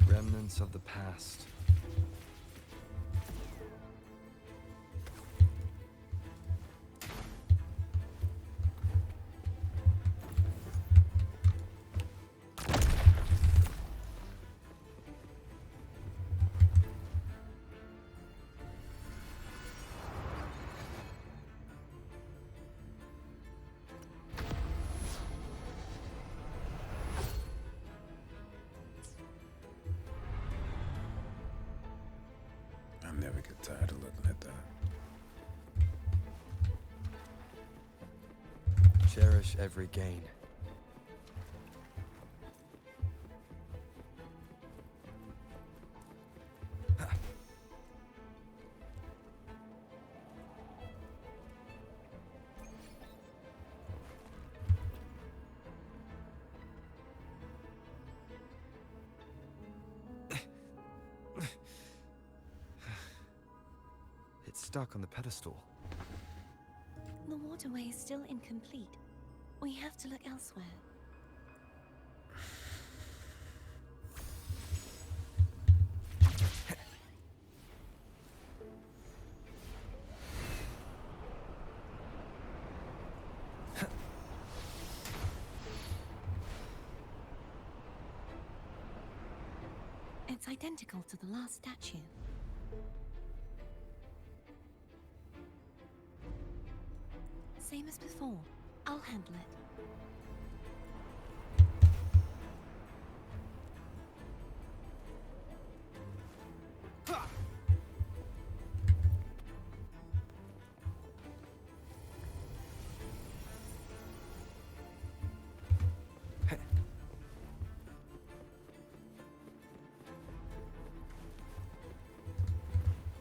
Remnants of the past. I'll never get tired of looking at that. Cherish every gain. It's stuck on the pedestal. The waterway is still incomplete. We have to look elsewhere. It's identical to the last statue. Same as before. I'll handle it.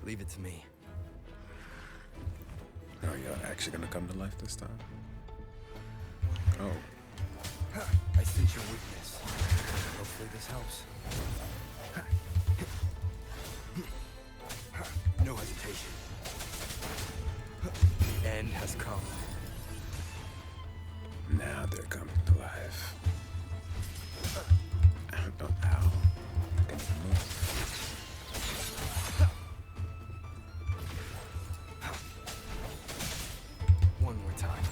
Leave it to me. Oh, y'all actually gonna come to life this time? Oh. I sense your weakness. Hopefully this helps. No hesitation. The end has come. Now they're coming to life. Oh, ow. Can you move? One more time.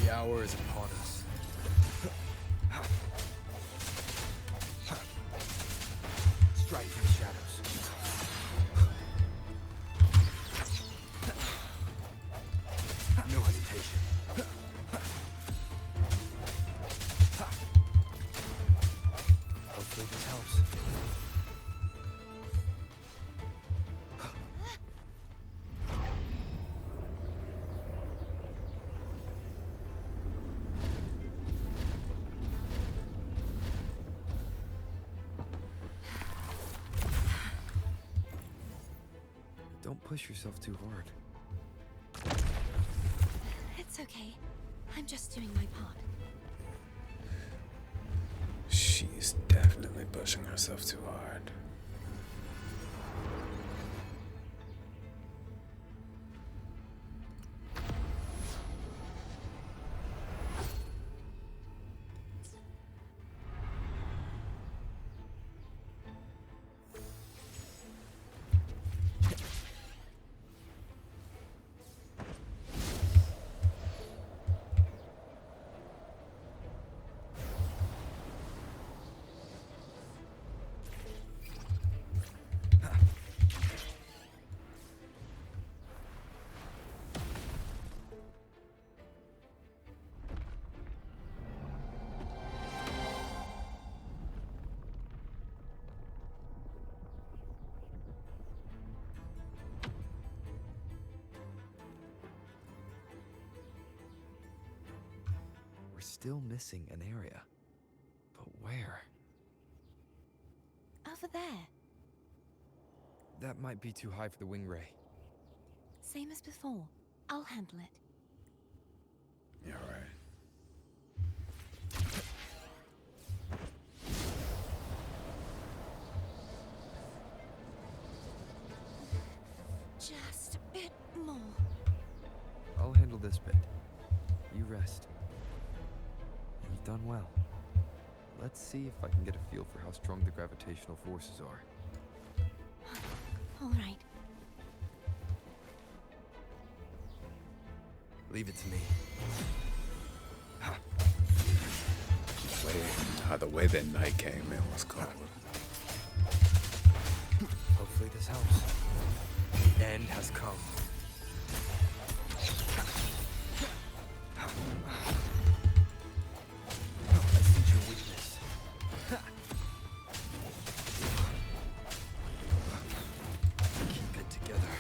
The hour is upon us. Strike from the shadows. No hesitation. Hopefully this helps. Don't push yourself too hard. It's okay. I'm just doing my part. She's definitely pushing herself too hard. We're still missing an area. But where? Over there. That might be too high for the wing ray. Same as before. I'll handle it. Yeah, right. Just a bit more. I'll handle this bit. You rest. You've done well. Let's see if I can get a feel for how strong the gravitational forces are. All right. Leave it to me. The way that night came in was cold. Hopefully this helps. The end has come. I see your weakness. Keep it together.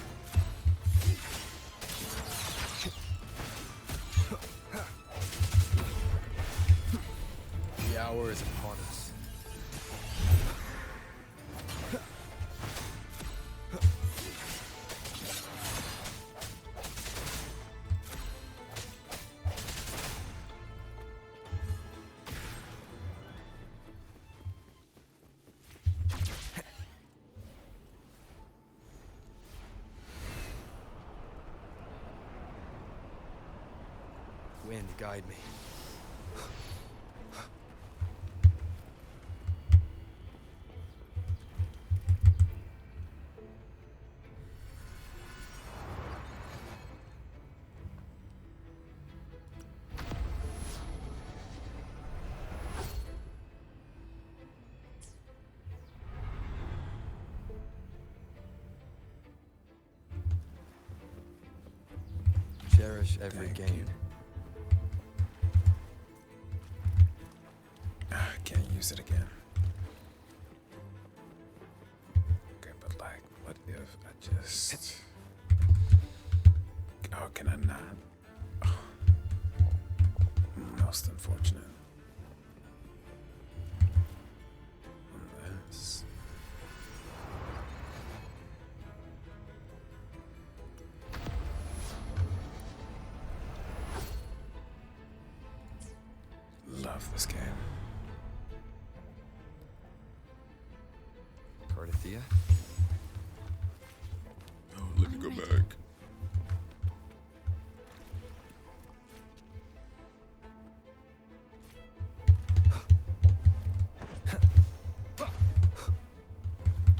The hour is upon us. Wind, guide me. Cherish every Thank gain. you. Can't use it again. Okay, but like, what if I just... Oh, can I not? Oh. Most unfortunate. Unless... Love this game. Cardathea? Oh, let me go back.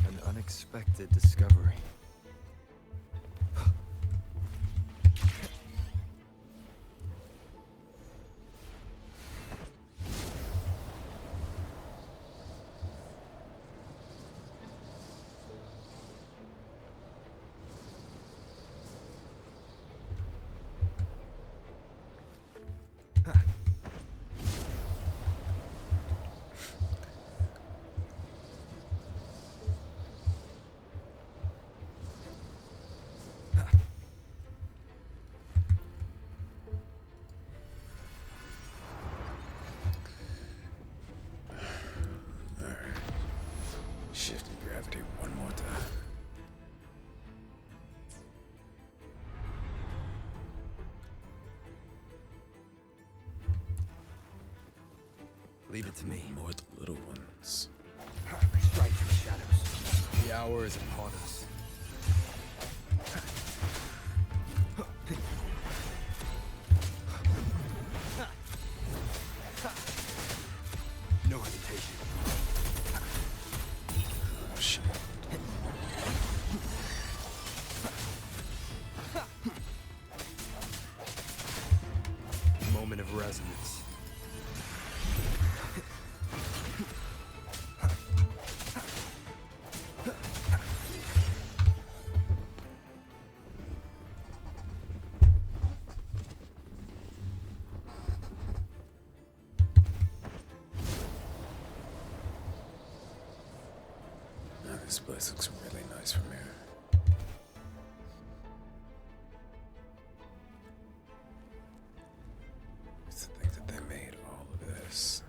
An unexpected discovery. Leave it to me. More the little ones. Strike from the shadows. The hour is upon us. No hesitation. Oh shit. Moment of resonance. Now this place looks really nice from here. It's to think that they made all of this.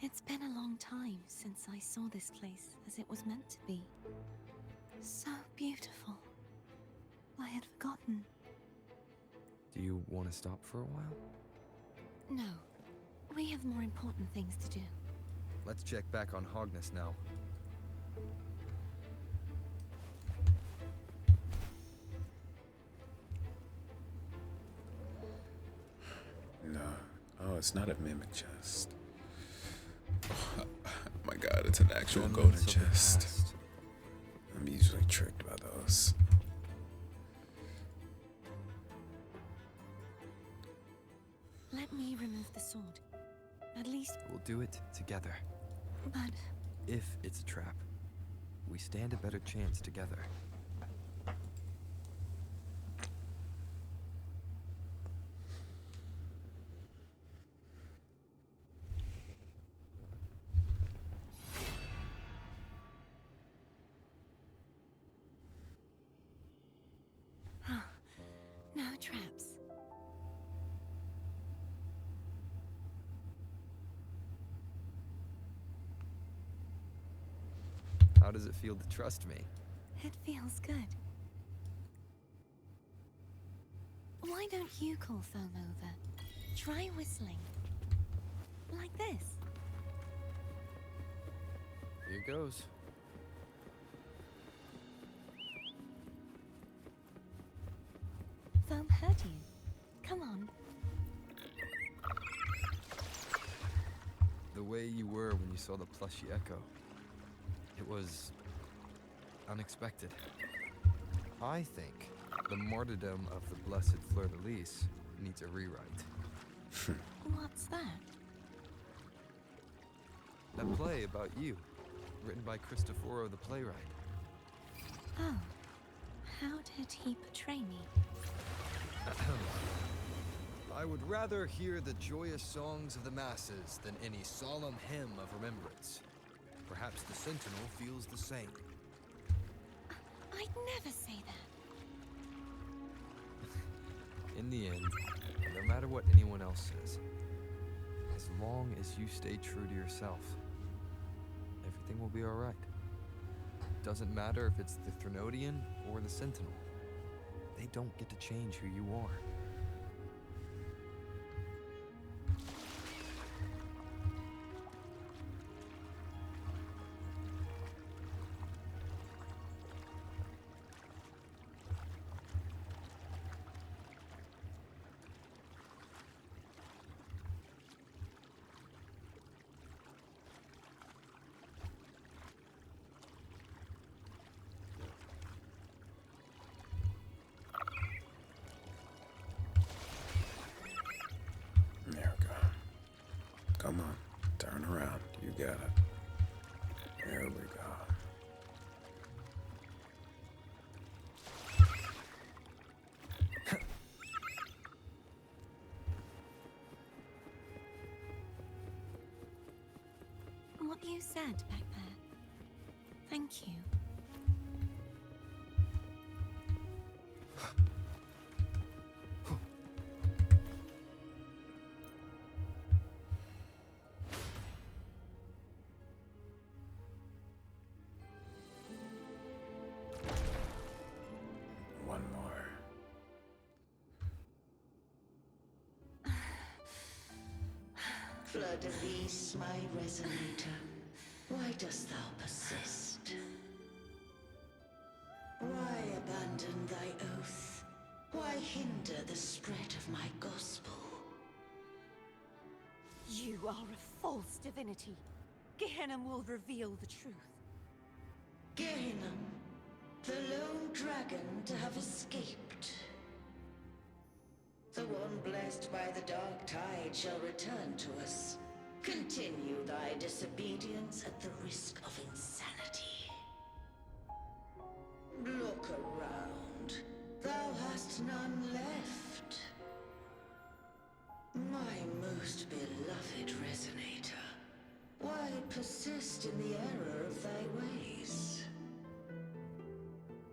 It's been a long time since I saw this place as it was meant to be. So beautiful. I had forgotten. Do you want to stop for a while? No, we have more important things to do. Let's check back on Hogness now. No. Oh, it's not a mimic chest. Oh my god, it's an actual Remnants golden of the chest. past. I'm usually tricked by those. Let me remove the sword. At least, We'll do it together. but If it's a trap, we stand a better chance together. no traps. How does it feel to trust me? It feels good. Why don't you call Foam over? Try whistling. Like this. Here goes. Foam heard you. Come on. The way you were when you saw the plushy echo. It was unexpected. I think the martyrdom of the blessed Fleur-de-Lis needs a rewrite. What's that? A play about you, written by Cristoforo the playwright. Oh. How did he portray me? I would rather hear the joyous songs of the masses than any solemn hymn of remembrance. Perhaps the Sentinel feels the same. I'd never say that. In the end, no matter what anyone else says, as long as you stay true to yourself, everything will be alright. Doesn't matter if it's the Threnodian or the Sentinel. They don't get to change who you are. There we go. Come on, turn around. You got it. There we go. what you said back there. Thank you. One more. Fleur de Lis, my resonator, why dost thou persist? Why abandon thy oath? Why hinder the spread of my gospel? You are a false divinity. Gehenna will reveal the truth. Gehenna, the lone dragon to have escaped. The one blessed by the dark tide shall return to us. Continue thy disobedience at the risk of insanity. Look around. Thou hast none left. My most beloved resonator, why persist in the error of thy ways?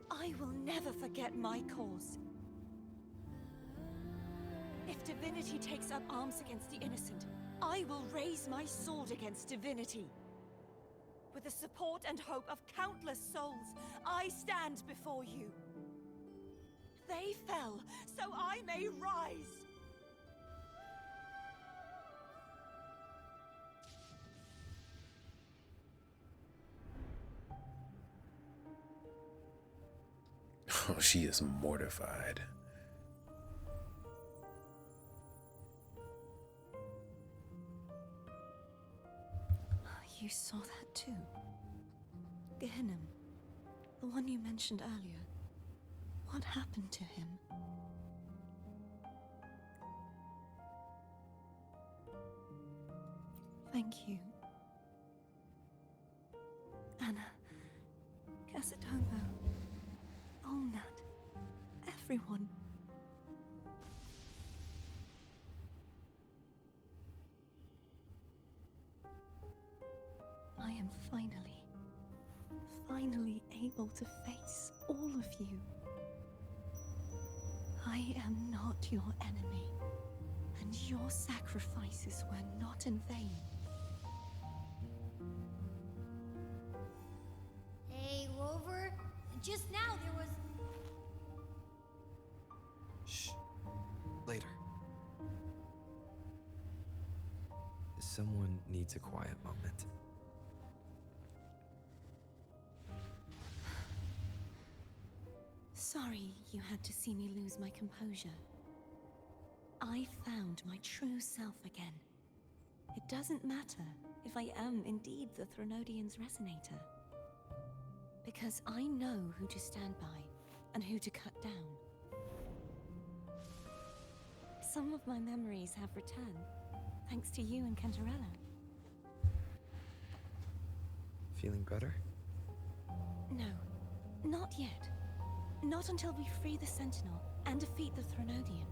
I will never forget my cause. If divinity takes up arms against the innocent, I will raise my sword against divinity. With the support and hope of countless souls, I stand before you. They fell, so I may rise. Oh, she is mortified. You saw that too. Gehenna, the one you mentioned earlier. What happened to him? Thank you. Anna, Casatomo, Olnat, everyone. I am finally able to face all of you. I am not your enemy, and your sacrifices were not in vain. Hey, Rover, just now there was... Shh. Later. Someone needs a quiet moment. Sorry you had to see me lose my composure. I found my true self again. It doesn't matter if I am indeed the Threnodian's resonator. Because I know who to stand by and who to cut down. Some of my memories have returned, thanks to you and Canterella. Feeling better? No, not yet. Not until we free the Sentinel and defeat the Threnodian.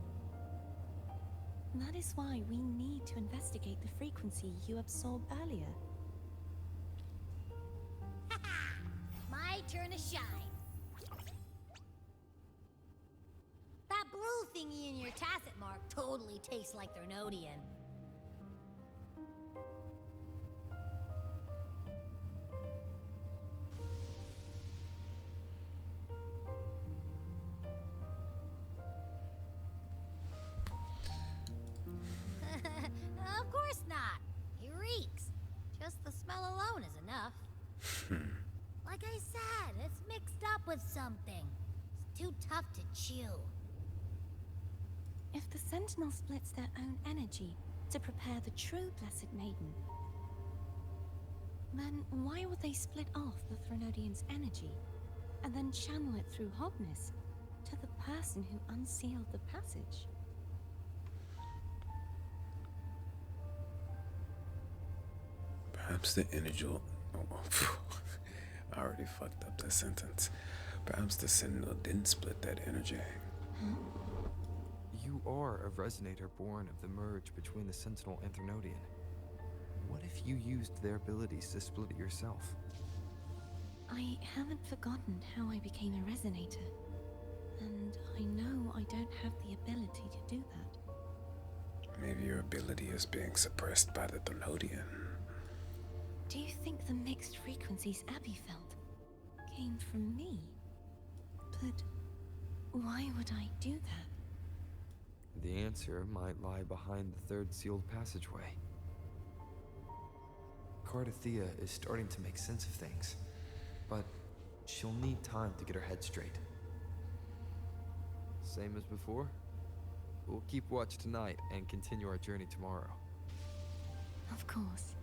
That is why we need to investigate the frequency you absorbed earlier. My turn to shine. That blue thingy in your tacit mark totally tastes like Threnodian. Of course not. It reeks. Just the smell alone is enough. Like I said, it's mixed up with something. It's too tough to chew. If the Sentinel splits their own energy to prepare the true Blessed Maiden, then why would they split off the Threnodian's energy and then channel it through Hognis to the person who unsealed the passage? Perhaps the energy. I already fucked up that sentence. Perhaps the Sentinel didn't split that energy. You are a resonator born of the merge between the Sentinel and Threnodian. What if you used their abilities to split it yourself. I haven't forgotten how I became a resonator. And I know I don't have the ability to do that. Maybe your ability is being suppressed by the Threnodian. Do you think the mixed frequencies Abby felt came from me? But why would I do that? The answer might lie behind the third sealed passageway. Cardathea is starting to make sense of things, but she'll need time to get her head straight. Same as before? We'll keep watch tonight and continue our journey tomorrow. Of course.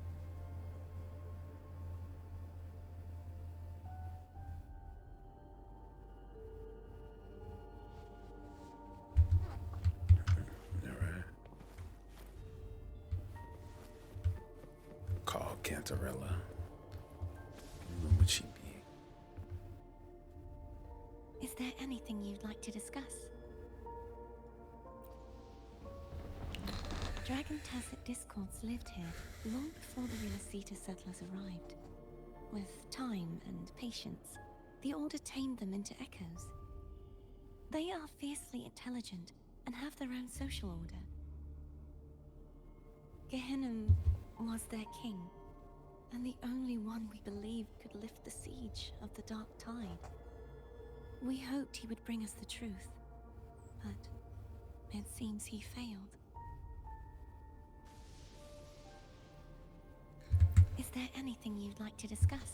Alright. Call Canterella. Where would she be? Is there anything you'd like to discuss? Dragon Tacet Discords lived here long before the Relaceta settlers arrived. With time and patience, the Order tamed them into echoes. They are fiercely intelligent and have their own social order. Gehinnom was their king, and the only one we believed could lift the siege of the Dark Tide. We hoped he would bring us the truth, but it seems he failed. Is there anything you'd like to discuss?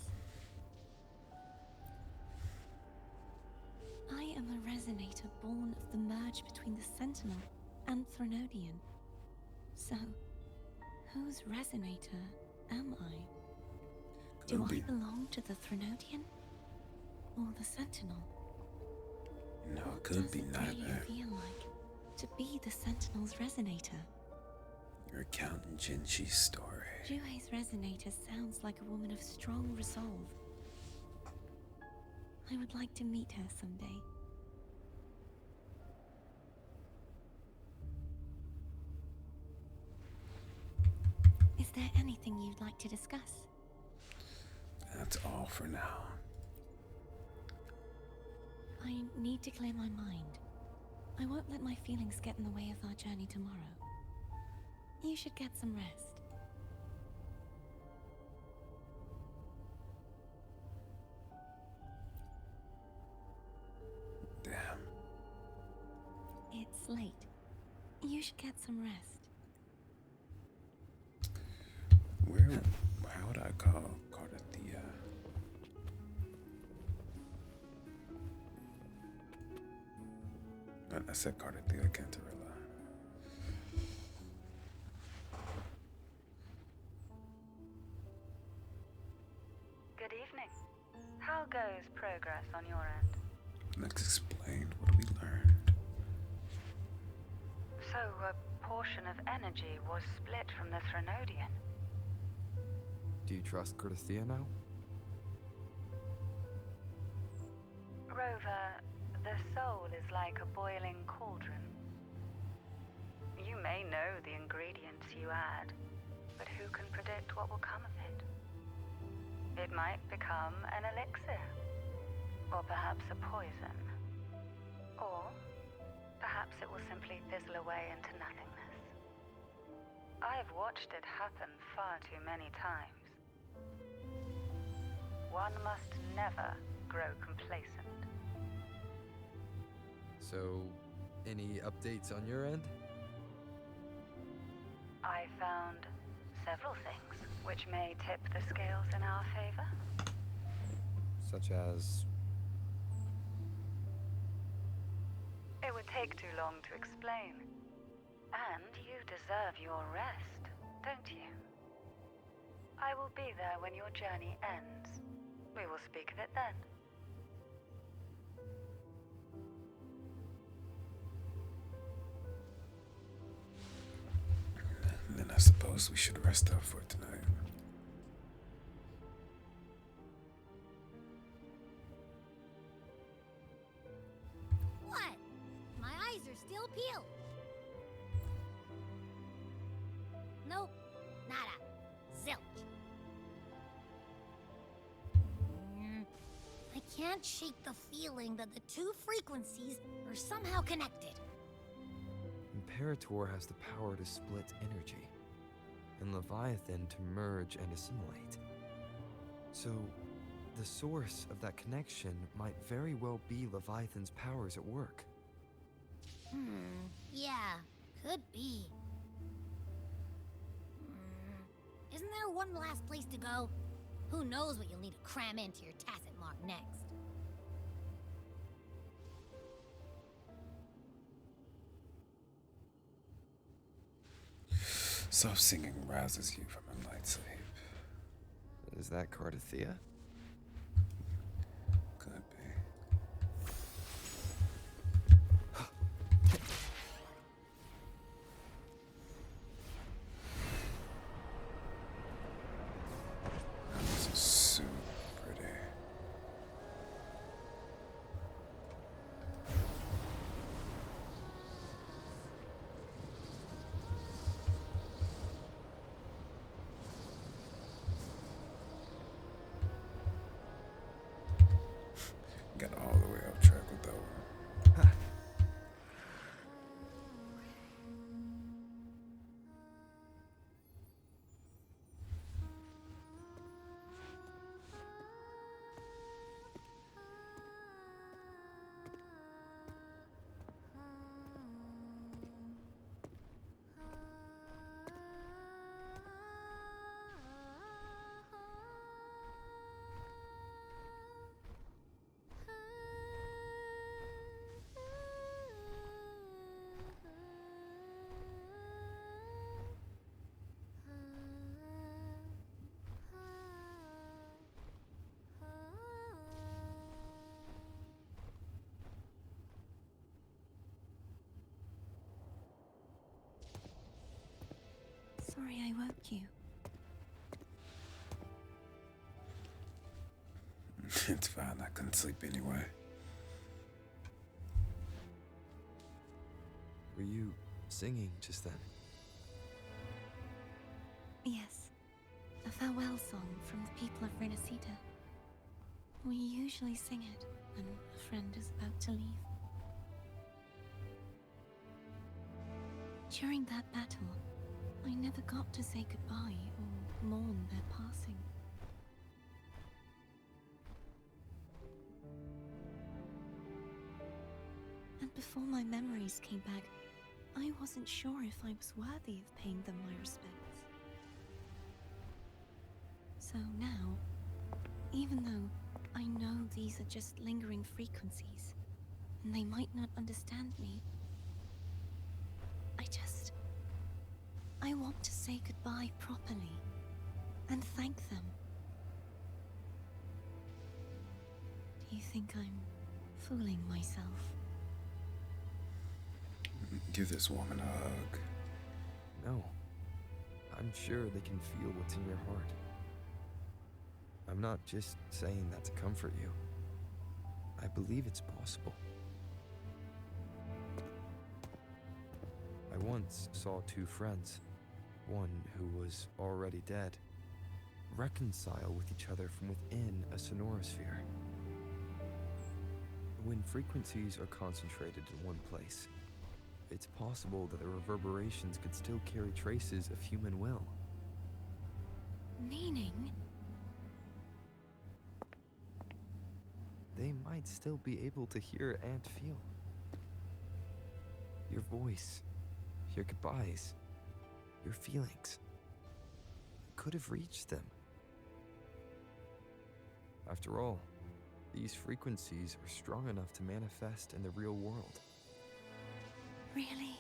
I am a resonator born of the merge between the Sentinel and Threnodian. So, whose resonator am I? Do I belong to the Threnodian? Or the Sentinel? No, it What could does be it neither. really feel like to be the Sentinel's resonator? You're counting Jinchi's story. Juhe's resonator sounds like a woman of strong resolve. I would like to meet her someday. Is there anything you'd like to discuss? That's all for now. I need to clear my mind. I won't let my feelings get in the way of our journey tomorrow. You should get some rest. Damn. It's late. You should get some rest. How would I call Cardathea? I said Cardathea Canterella. Good evening. How goes progress on your end? Let's explain what we learned. So, a portion of energy was split from the Threnodian. Do you trust Cardathea now? Rover, the soul is like a boiling cauldron. You may know the ingredients you add, but who can predict what will come of it? It might become an elixir, or perhaps a poison, or perhaps it will simply fizzle away into nothingness. I've watched it happen far too many times. One must never grow complacent. So, any updates on your end? I found several things which may tip the scales in our favor. Such as... It would take too long to explain. And you deserve your rest, don't you? I will be there when your journey ends. We will speak of it then. Then I suppose we should rest up for tonight. What? My eyes are still peeled. Nope, nada, zilch. can't shake the feeling that the two frequencies are somehow connected. Imperator has the power to split energy, and Leviathan to merge and assimilate. So, the source of that connection might very well be Leviathan's powers at work. Yeah, could be. Isn't there one last place to go? Who knows what you'll need to cram into your tacit mark next? Soft singing rouses you from a light sleep. Is that Cardathea? Could be. This is so pretty. Got all the way off track with that one. Sorry I woke you. It's fine, I couldn't sleep anyway. Were you singing just then? Yes, a farewell song from the people of Renacita. We usually sing it when a friend is about to leave. During that battle, I never got to say goodbye or mourn their passing. And before my memories came back, I wasn't sure if I was worthy of paying them my respects. So now, even though I know these are just lingering frequencies, and they might not understand me, I want to say goodbye properly, and thank them. Do you think I'm fooling myself? Give this woman a hug. No. I'm sure they can feel what's in your heart. I'm not just saying that to comfort you. I believe it's possible. I once saw two friends, one who was already dead, reconcile with each other from within a sonorosphere. When frequencies are concentrated in one place, it's possible that the reverberations could still carry traces of human will. Meaning? They might still be able to hear and feel. Your voice, your goodbyes, your feelings could have reached them. After all, these frequencies are strong enough to manifest in the real world. Really?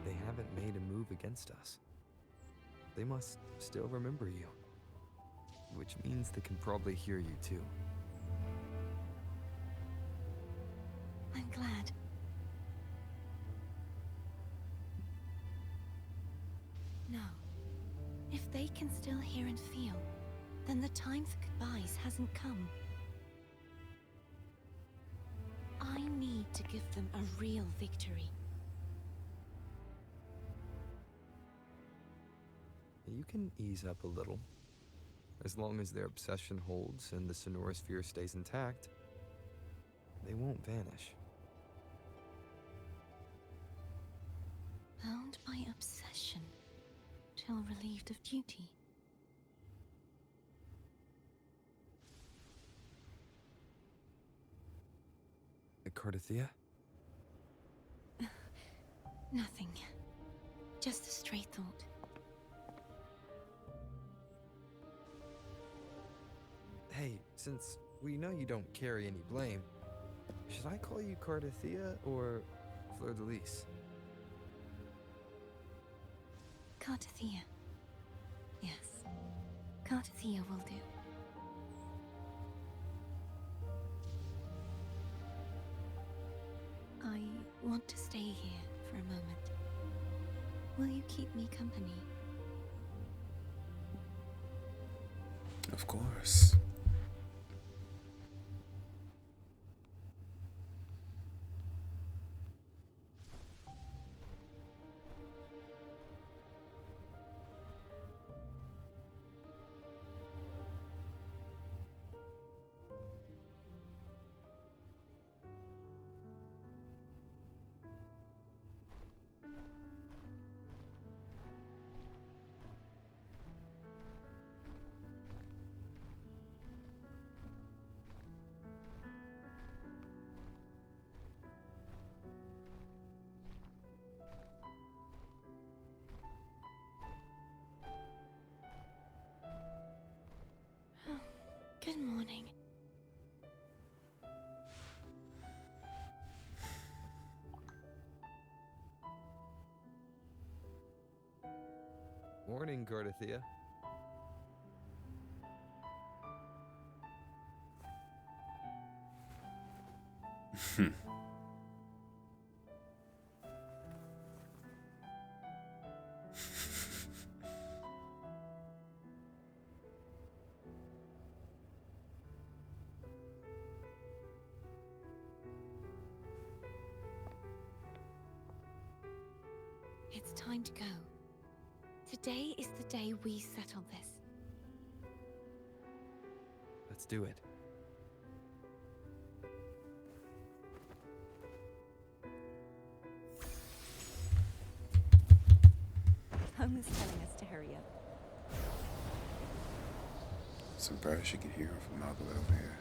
They haven't made a move against us. They must still remember you, which means they can probably hear you too. I'm glad. No. If they can still hear and feel, then the time for goodbyes hasn't come. I need to give them a real victory. You can ease up a little. As long as their obsession holds and the Sonora sphere stays intact, they won't vanish. Bound by obsession, till relieved of duty. Cardathia? Nothing. Just a stray thought. Hey, since we know you don't carry any blame, should I call you Cardathia or Fleur de Lis? Cardathia. Yes. Cardathia will do. I want to stay here for a moment. Will you keep me company? Of course. Good morning. Morning, Cardathia. It's time to go. Today is the day we settle this. Let's do it. Home is telling us to hurry up. Surprised you can hear him from all the way over here.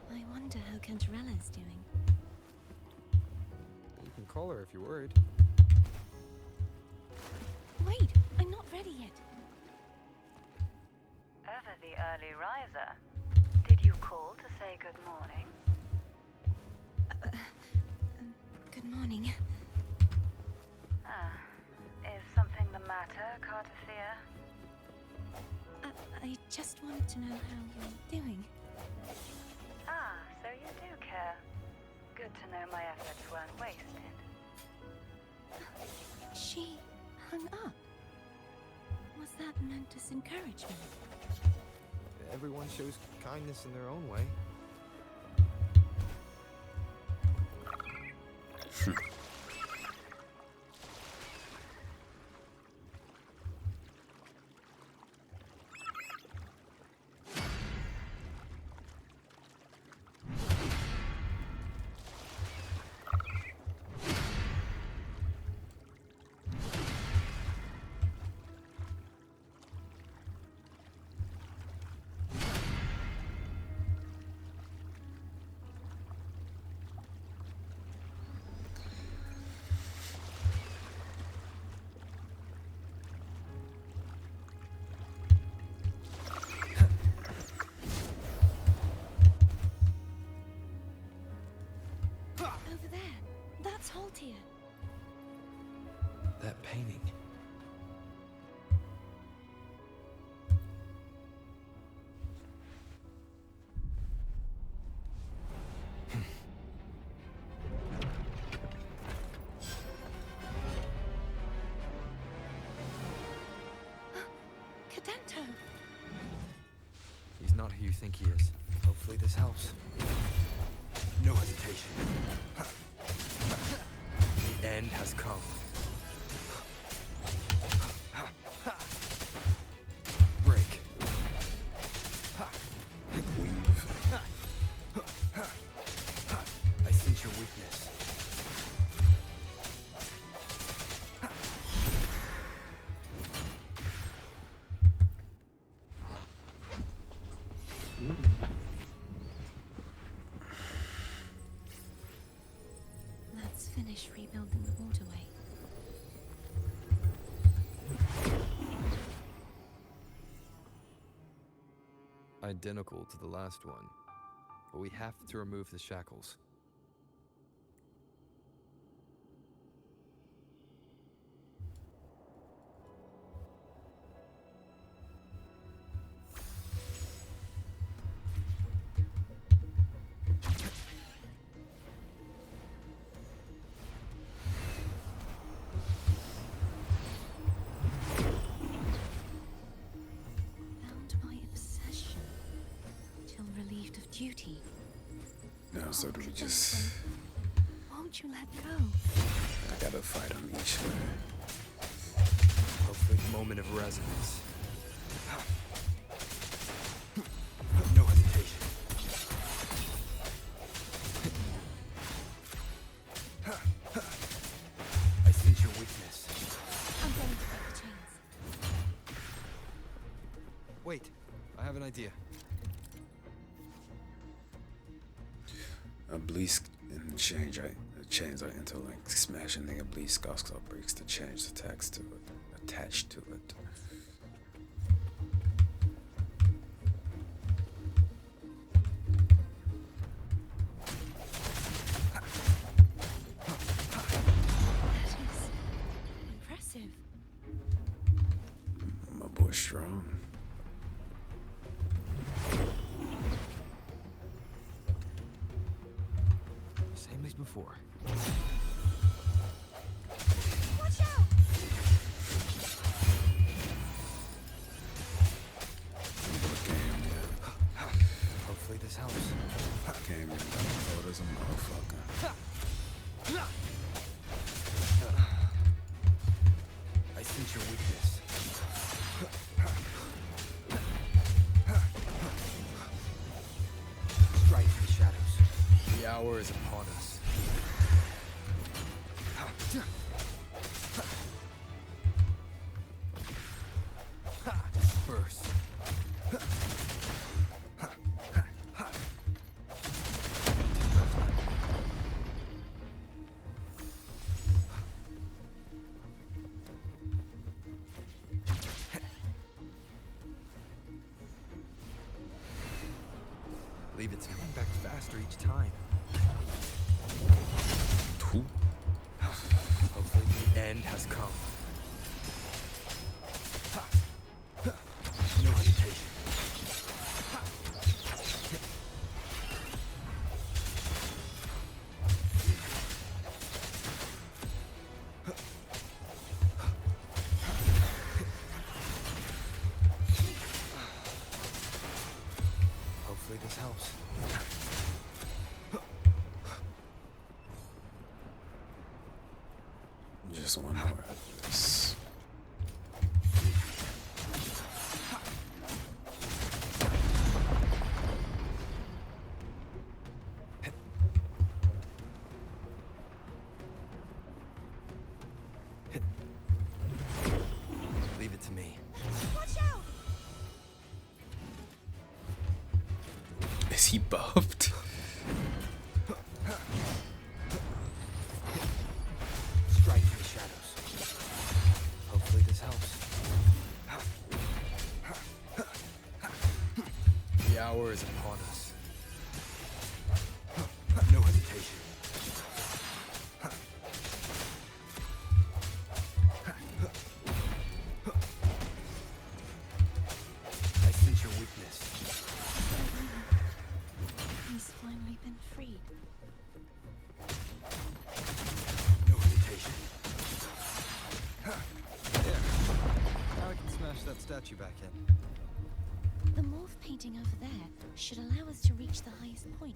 I wonder how Canterella is doing. You can call her if you're worried. Wait, I'm not ready yet. Over the early riser. Did you call to say good morning? Good morning. Ah, is something the matter, Cardathia? I just wanted to know how you're doing. Ah, so you do care. Good to know my efforts weren't wasted. She hung up. Was that meant as encouragement? Everyone shows kindness in their own way. not who you think he is. Hopefully this helps. No hesitation. The end has come. Break. I sense your weakness. Let's finish rebuilding the waterway. Identical to the last one, but we have to remove the shackles. Bound by obsession, till relieved of duty. No, so do we just... Won't you let go? I gotta fight on each leg. Hopefully the moment of resonance. No hesitation. I sense your weakness. I'm going to break the chains. Wait, I have an idea. A bleak and change, the chains are interlinked. Smashing nigga bleak skulls or breaks the change attached to it. Attached to it. That is impressive. My boy strong. Same as before. Watch out! Hopefully this helps. Game, you're cold as a motherfucker. I sense your weakness. Strike in the shadows. The hour is upon us. Disperse. Believe it's coming back faster each time. Who? Hopefully the end has come. No hesitation. Hopefully this helps. Just one more of this. Leave it to me. Watch out! Is he buffed? Strike in the shadows. Hopefully this helps. The hour is upon us. No hesitation. I sense your weakness. He's finally been freed. No hesitation. There. Now I can smash that statue back in. The morph painting over there should allow us to reach the highest point.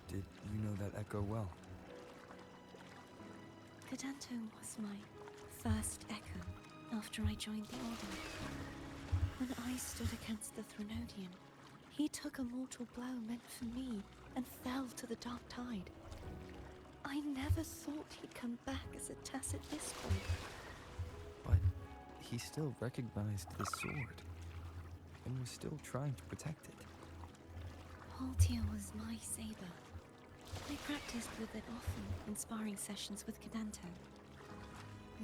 Did you know that echo well? Cadento was my first echo after I joined the Order. When I stood against the Threnodian, he took a mortal blow meant for me and fell to the Dark Tide. I never thought he'd come back as a tacit discord. But he still recognized the sword and was still trying to protect it. Haltia was my saber. I practiced with it often in sparring sessions with Cadento.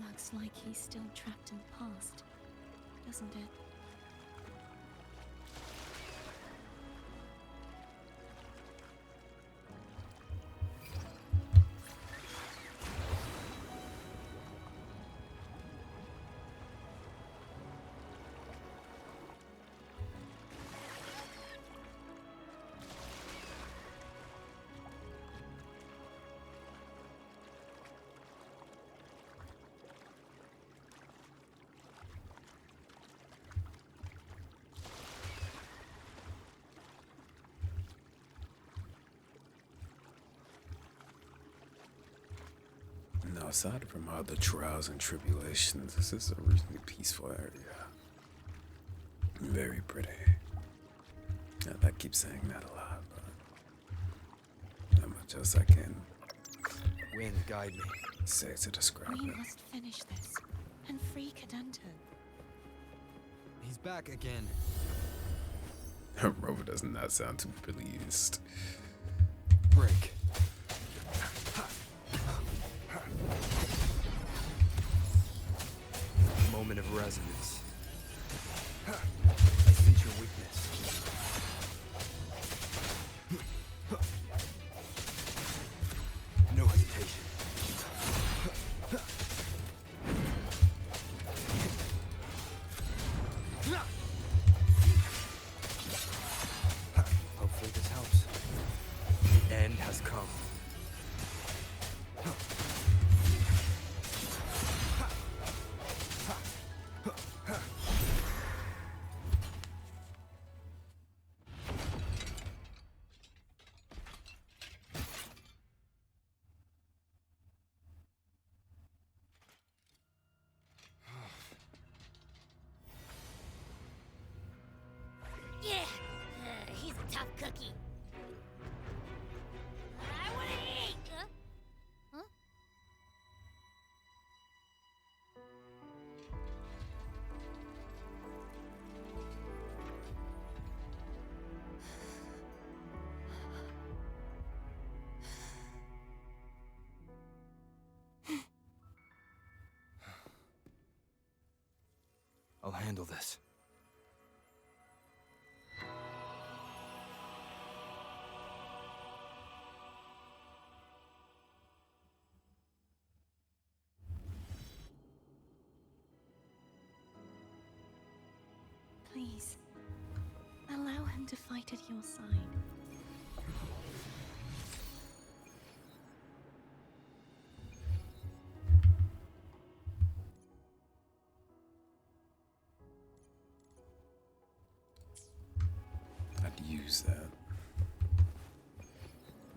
Looks like he's still trapped in the past, doesn't it? Now, aside from all the trials and tribulations, this is a reasonably peaceful area. Very pretty. I keep saying that a lot, but not much else I can Wind, guide me. say to describe We it. must finish this and free Cadento. He's back again. Rover does not sound too pleased. Break. Moment of resonance. I sense your weakness. No hesitation. Hopefully this helps. The end has come. Yeah, he's a tough cookie. I wanna eat. Huh? I'll handle this. Please, allow him to fight at your side. I'd use that.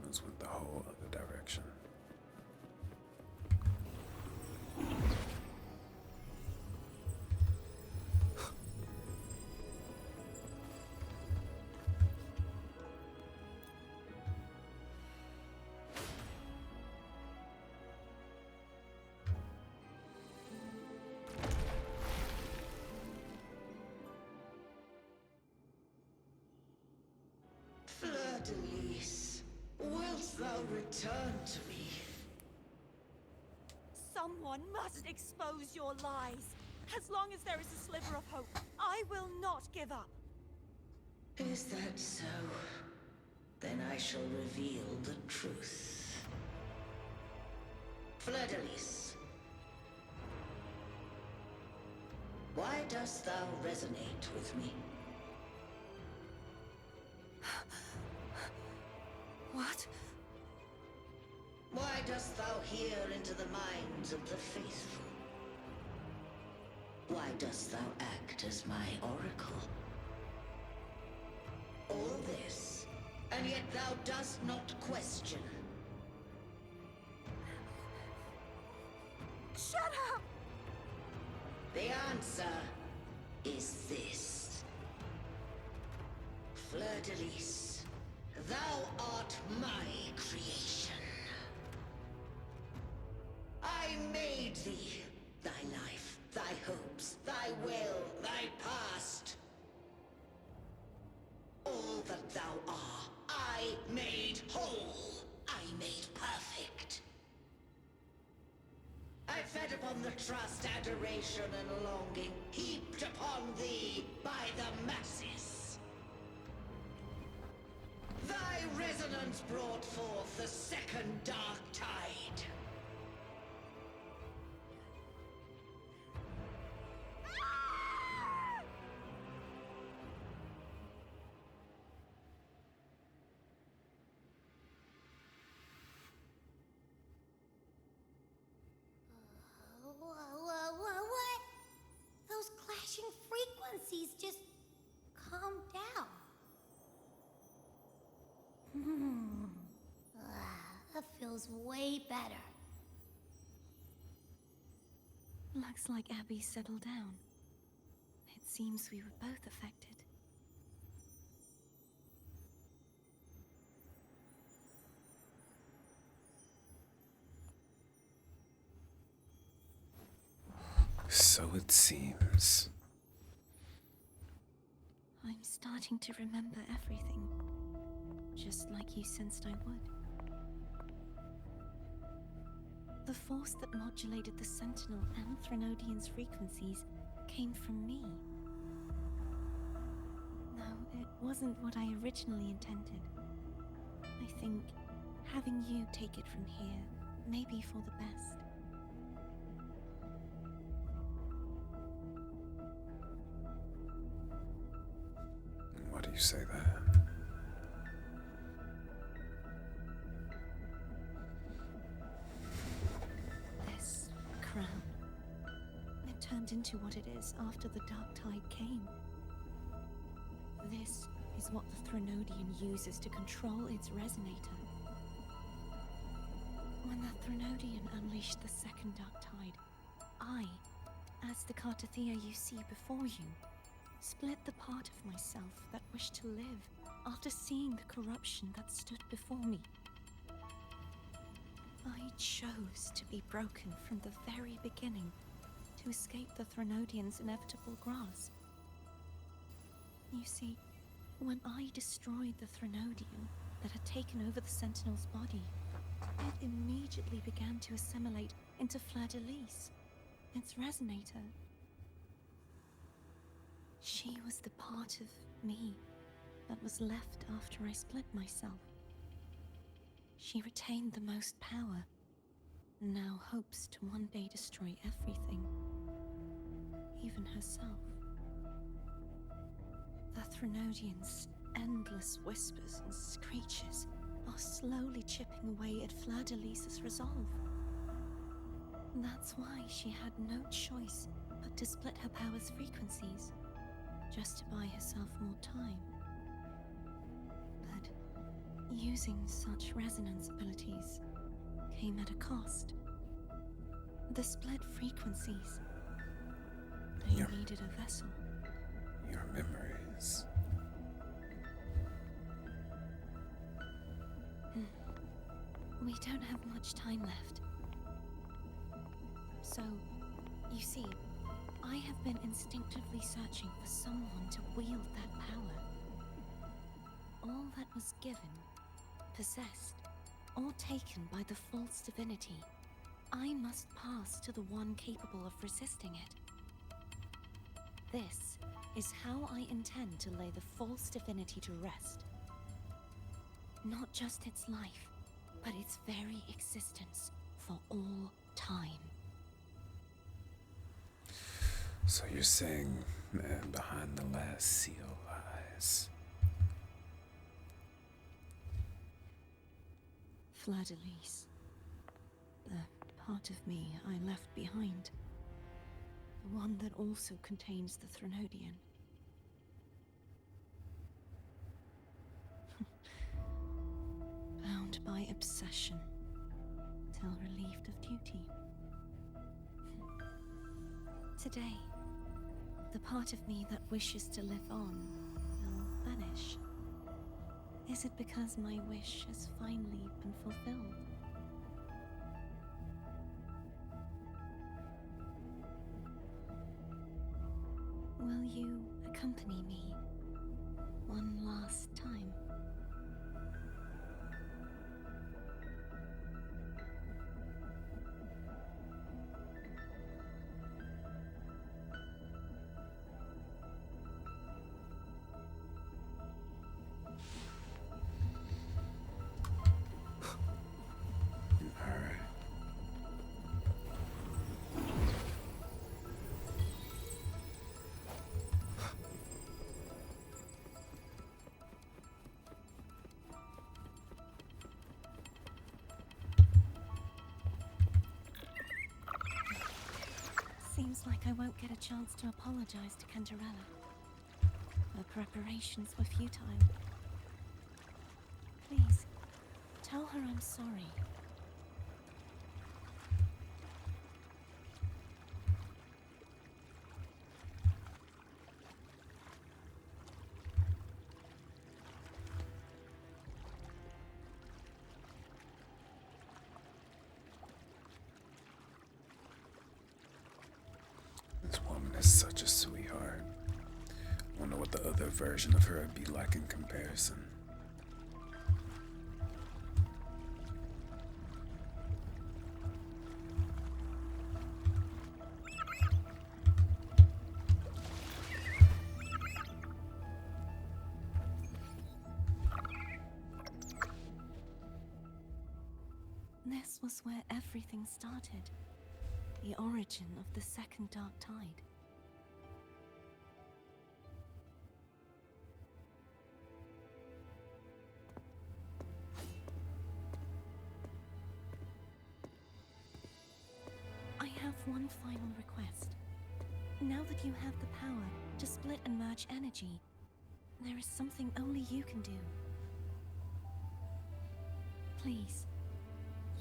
Those went the whole other direction. Fleur-de-Lis, wilt thou return to me? Someone must expose your lies. As long as there is a sliver of hope, I will not give up. Is that so? Then I shall reveal the truth. Fleur-de-Lis, why dost thou resonate with me? What? Why dost thou hear into the minds of the faithful? Why dost thou act as my oracle? All this, and yet thou dost not question. Shut up! The answer is this. Fleur-de-Lis, thou art my creation. I made thee, thy life, thy hopes, thy will, thy past. All that thou art, I made whole. I made perfect. I fed upon the trust, adoration, and longing heaped upon thee by the masses. Thy resonance brought forth the second dark tide. What? Those clashing frequencies just calm down. That feels way better. Looks like Abby settled down. It seems we were both affected. So it seems. I'm starting to remember everything, just like you sensed I would. The force that modulated the Sentinel and Threnodian's frequencies came from me. No, it wasn't what I originally intended. I think having you take it from here may be for the best. Why do you say that? This crown. It turned into what it is after the Dark Tide came. This is what the Threnodian uses to control its resonator. When the Threnodian unleashed the second Dark Tide, I, as the Cartathea you see before you, split the part of myself that wished to live after seeing the corruption that stood before me. I chose to be broken from the very beginning to escape the Threnodian's inevitable grasp. You see, when I destroyed the Threnodian that had taken over the Sentinel's body, it immediately began to assimilate into Fleur-de-Lis, its resonator. She was the part of me that was left after I split myself. She retained the most power, and now hopes to one day destroy everything, even herself. The Threnodian's endless whispers and screeches are slowly chipping away at Fleur-de-Lis's resolve. That's why she had no choice but to split her power's frequencies, just to buy herself more time. But using such resonance abilities came at a cost. The split frequencies. They needed a vessel. Your memories. We don't have much time left. So, you see, I have been instinctively searching for someone to wield that power. all that was given, possessed, or taken by the false divinity, I must pass to the one capable of resisting it. This is how I intend to lay the false divinity to rest. Not just its life, but its very existence for all time. So you're saying, man, behind the last seal lies. Fleur-de-Lis. The part of me I left behind. The one that also contains the Threnodian. Bound by obsession, till relieved of duty. Today, the part of me that wishes to live on will vanish. Is it because my wish has finally been fulfilled? Will you accompany me one last time? Alright. Seems like I won't get a chance to apologize to Canterella. Her preparations were futile. Please, tell her I'm sorry. This woman is such a sweetheart. Wonder what the other version of her would be like in comparison. This was where everything started. The origin of the second dark tide. I have one final request. Now that you have the power to split and merge energy, there is something only you can do. Please,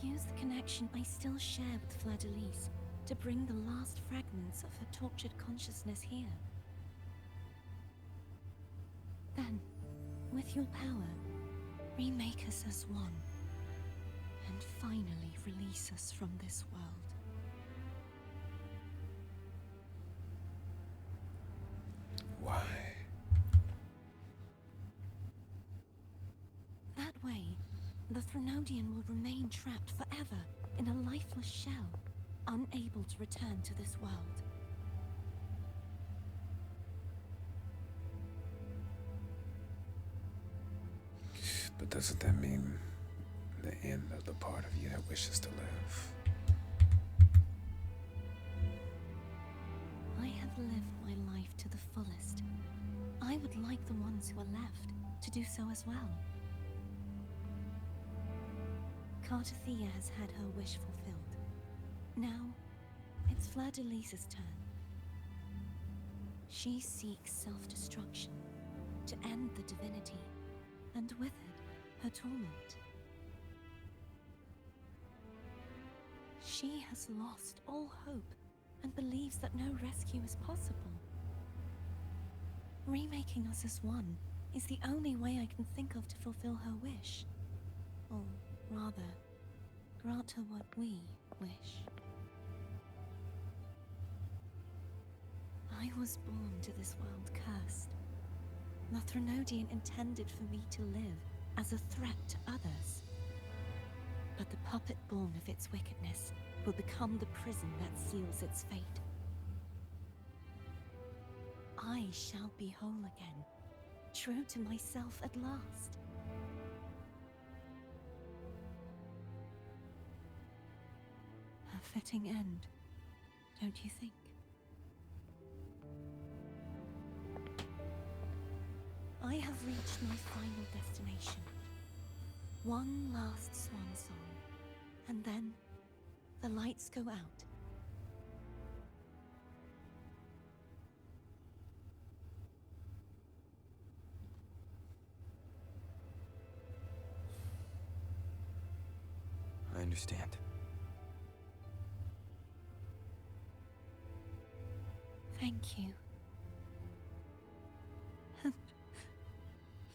use the connection I still share with Fleur-de-Lis to bring the last fragments of her tortured consciousness here. Then, with your power, remake us as one, and finally release us from this world. Why? That way, the Threnodian will remain trapped forever in a lifeless shell, unable to return to this world. But doesn't that mean the end of the part of you that wishes to live? I have lived my life to the fullest. I would like the ones who are left to do so as well. Canterella has had her wish fulfilled. Now, it's Fleur-de-Lis's turn. She seeks self-destruction to end the divinity, and with it, her torment. She has lost all hope and believes that no rescue is possible. Remaking us as one is the only way I can think of to fulfill her wish. Or rather, grant her what we wish. I was born to this world cursed. The Threnodian intended for me to live as a threat to others. But the puppet born of its wickedness will become the prison that seals its fate. I shall be whole again, true to myself at last. A fitting end, don't you think? I have reached my final destination. One last swan song, and then the lights go out. I understand. Thank you. And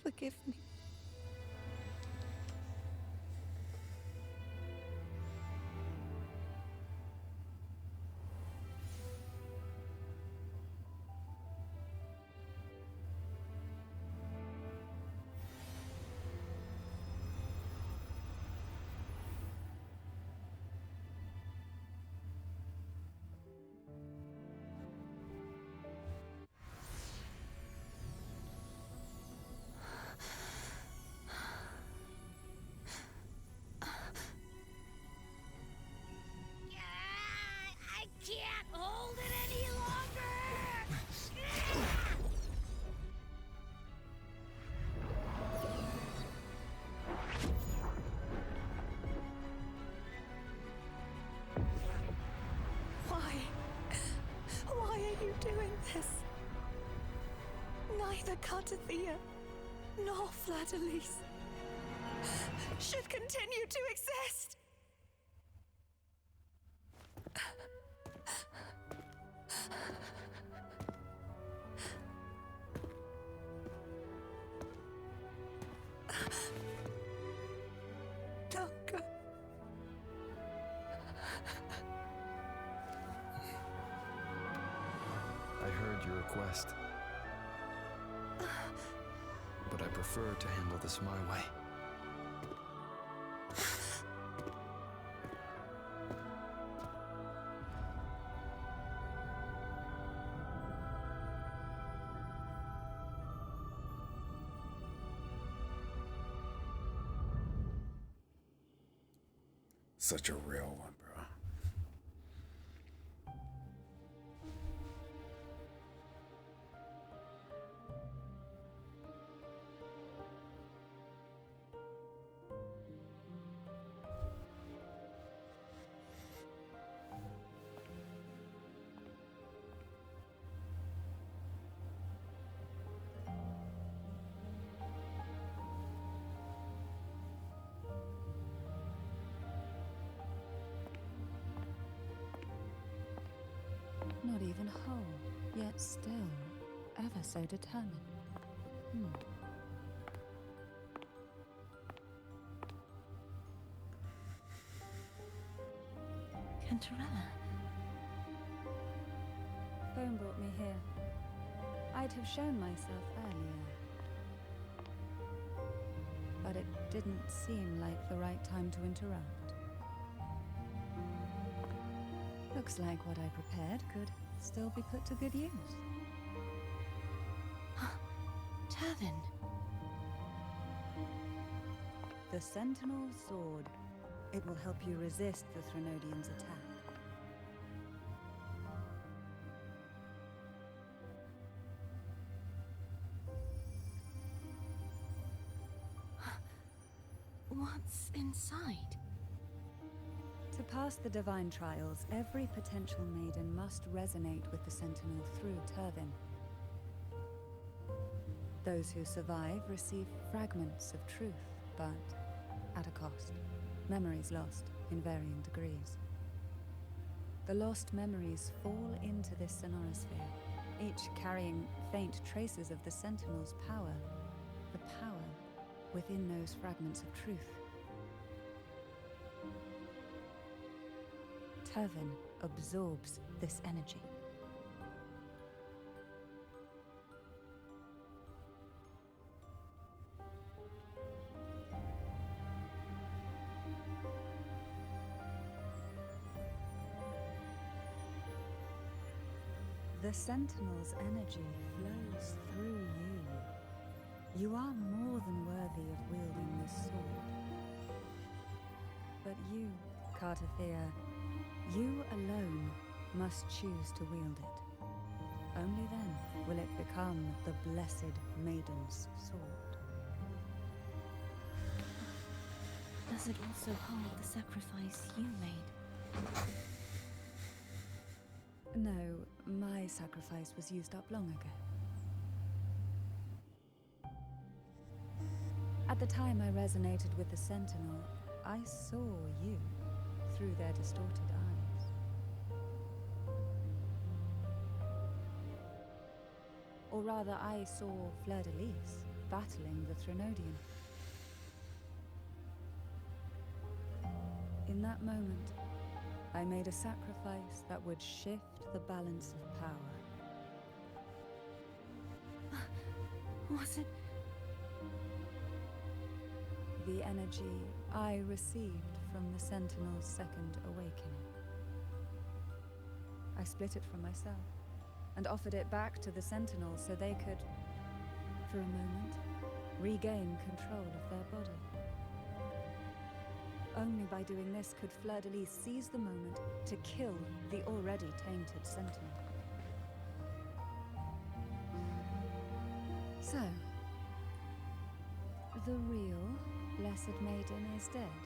forgive me. I can't hold it any longer! Why? Why are you doing this? Neither Cartathea nor Fladalise should continue to exist. Don't go. I heard your request. But I prefer to handle this my way. Such a real one, bro. Not even whole, yet still ever so determined. Canterella. Bone brought me here. I'd have shown myself earlier. But it didn't seem like the right time to interrupt. Looks like what I prepared could still be put to good use. Turvin. The Sentinel Sword. It will help you resist the Threnodian's attack. What's inside? To pass the divine trials, every potential maiden must resonate with the Sentinel through Turvin. Those who survive receive fragments of truth, but at a cost. Memories lost in varying degrees. The lost memories fall into this sonorosphere, each carrying faint traces of the Sentinel's power, the power within those fragments of truth. Turvin absorbs this energy. The Sentinel's energy flows through you. You are more than worthy of wielding this sword. But you, Cartathea, you alone must choose to wield it. Only then will it become the Blessed Maiden's sword. Does it also hold the sacrifice you made? No, my sacrifice was used up long ago. At the time I resonated with the Sentinel, I saw you through their distorted eyes. Or rather, I saw Fleur-de-Lis battling the Threnodian. In that moment, I made a sacrifice that would shift the balance of power. Was it? The energy I received from the Sentinel's second awakening. I split it from myself and offered it back to the Sentinel so they could, for a moment, regain control of their body. Only by doing this could Fleur-de-Lis seize the moment to kill the already tainted Sentinel. So, the real Blessed Maiden is dead.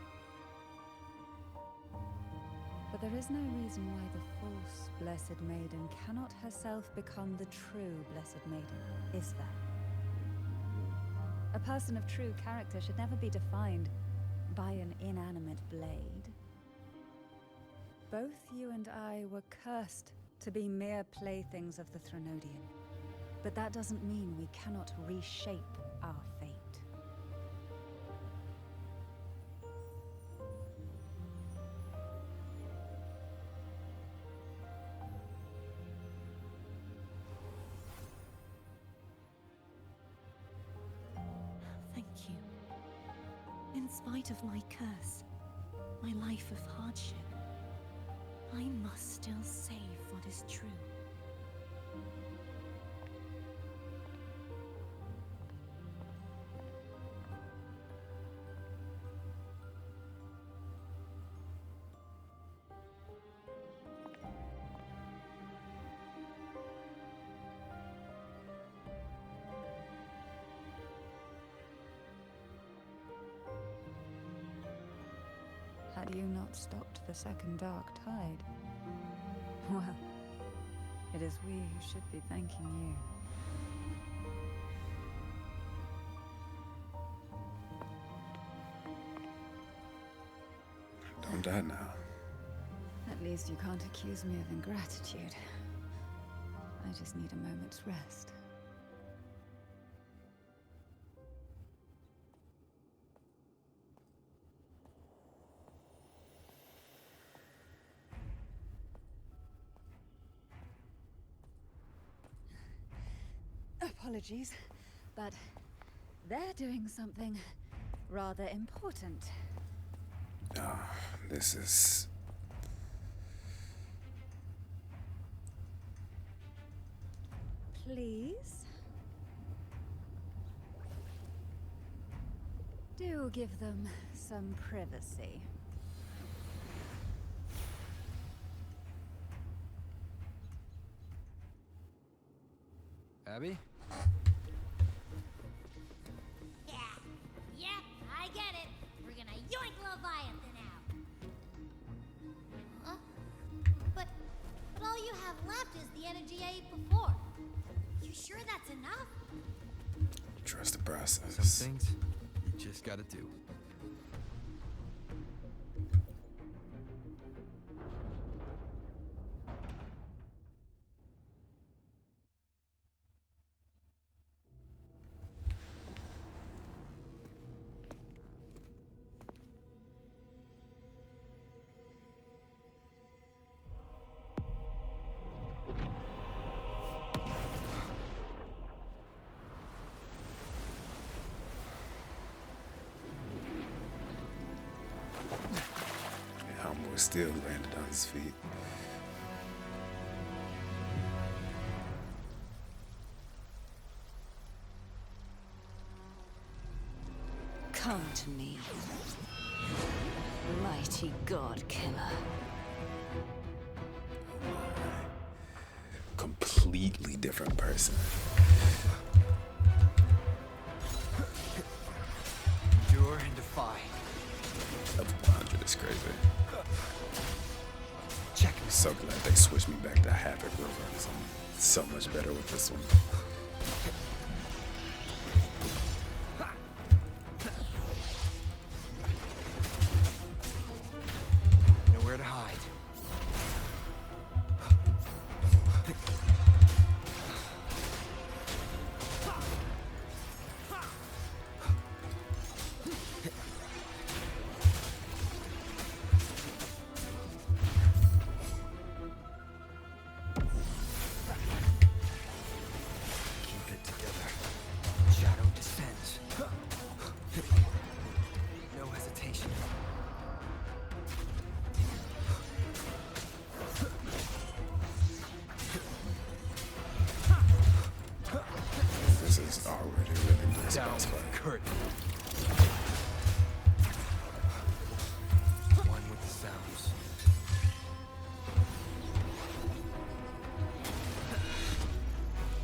But there is no reason why the false Blessed Maiden cannot herself become the true Blessed Maiden, is there? A person of true character should never be defined by an inanimate blade. Both you and I were cursed to be mere playthings of the Threnodian. But that doesn't mean we cannot reshape our fate. Thank you. In spite of my curse, my life of hardship, I must still save what is true. Had you not stopped the second dark tide? Well, it is we who should be thanking you. Don't die now. At least you can't accuse me of ingratitude. I just need a moment's rest. Apologies, but they're doing something rather important. This is... Please? Do give them some privacy. Abby? Yeah. Yep, I get it. We're gonna yoink Leviathan out. Huh? But all you have left is the energy I ate before. You sure that's enough? Trust the process. Some things you just gotta do. Still landed on his feet. to me. Mighty God Killer. Completely different person. Endure and defy. Level 100 is crazy. Check I'm so glad they switched me back to Havoc River, because I'm so much better with this one. nowhere to hide. Keep it together. Shadow descends. No hesitation. This is already really good Down boss fight. curtain. One with the sounds.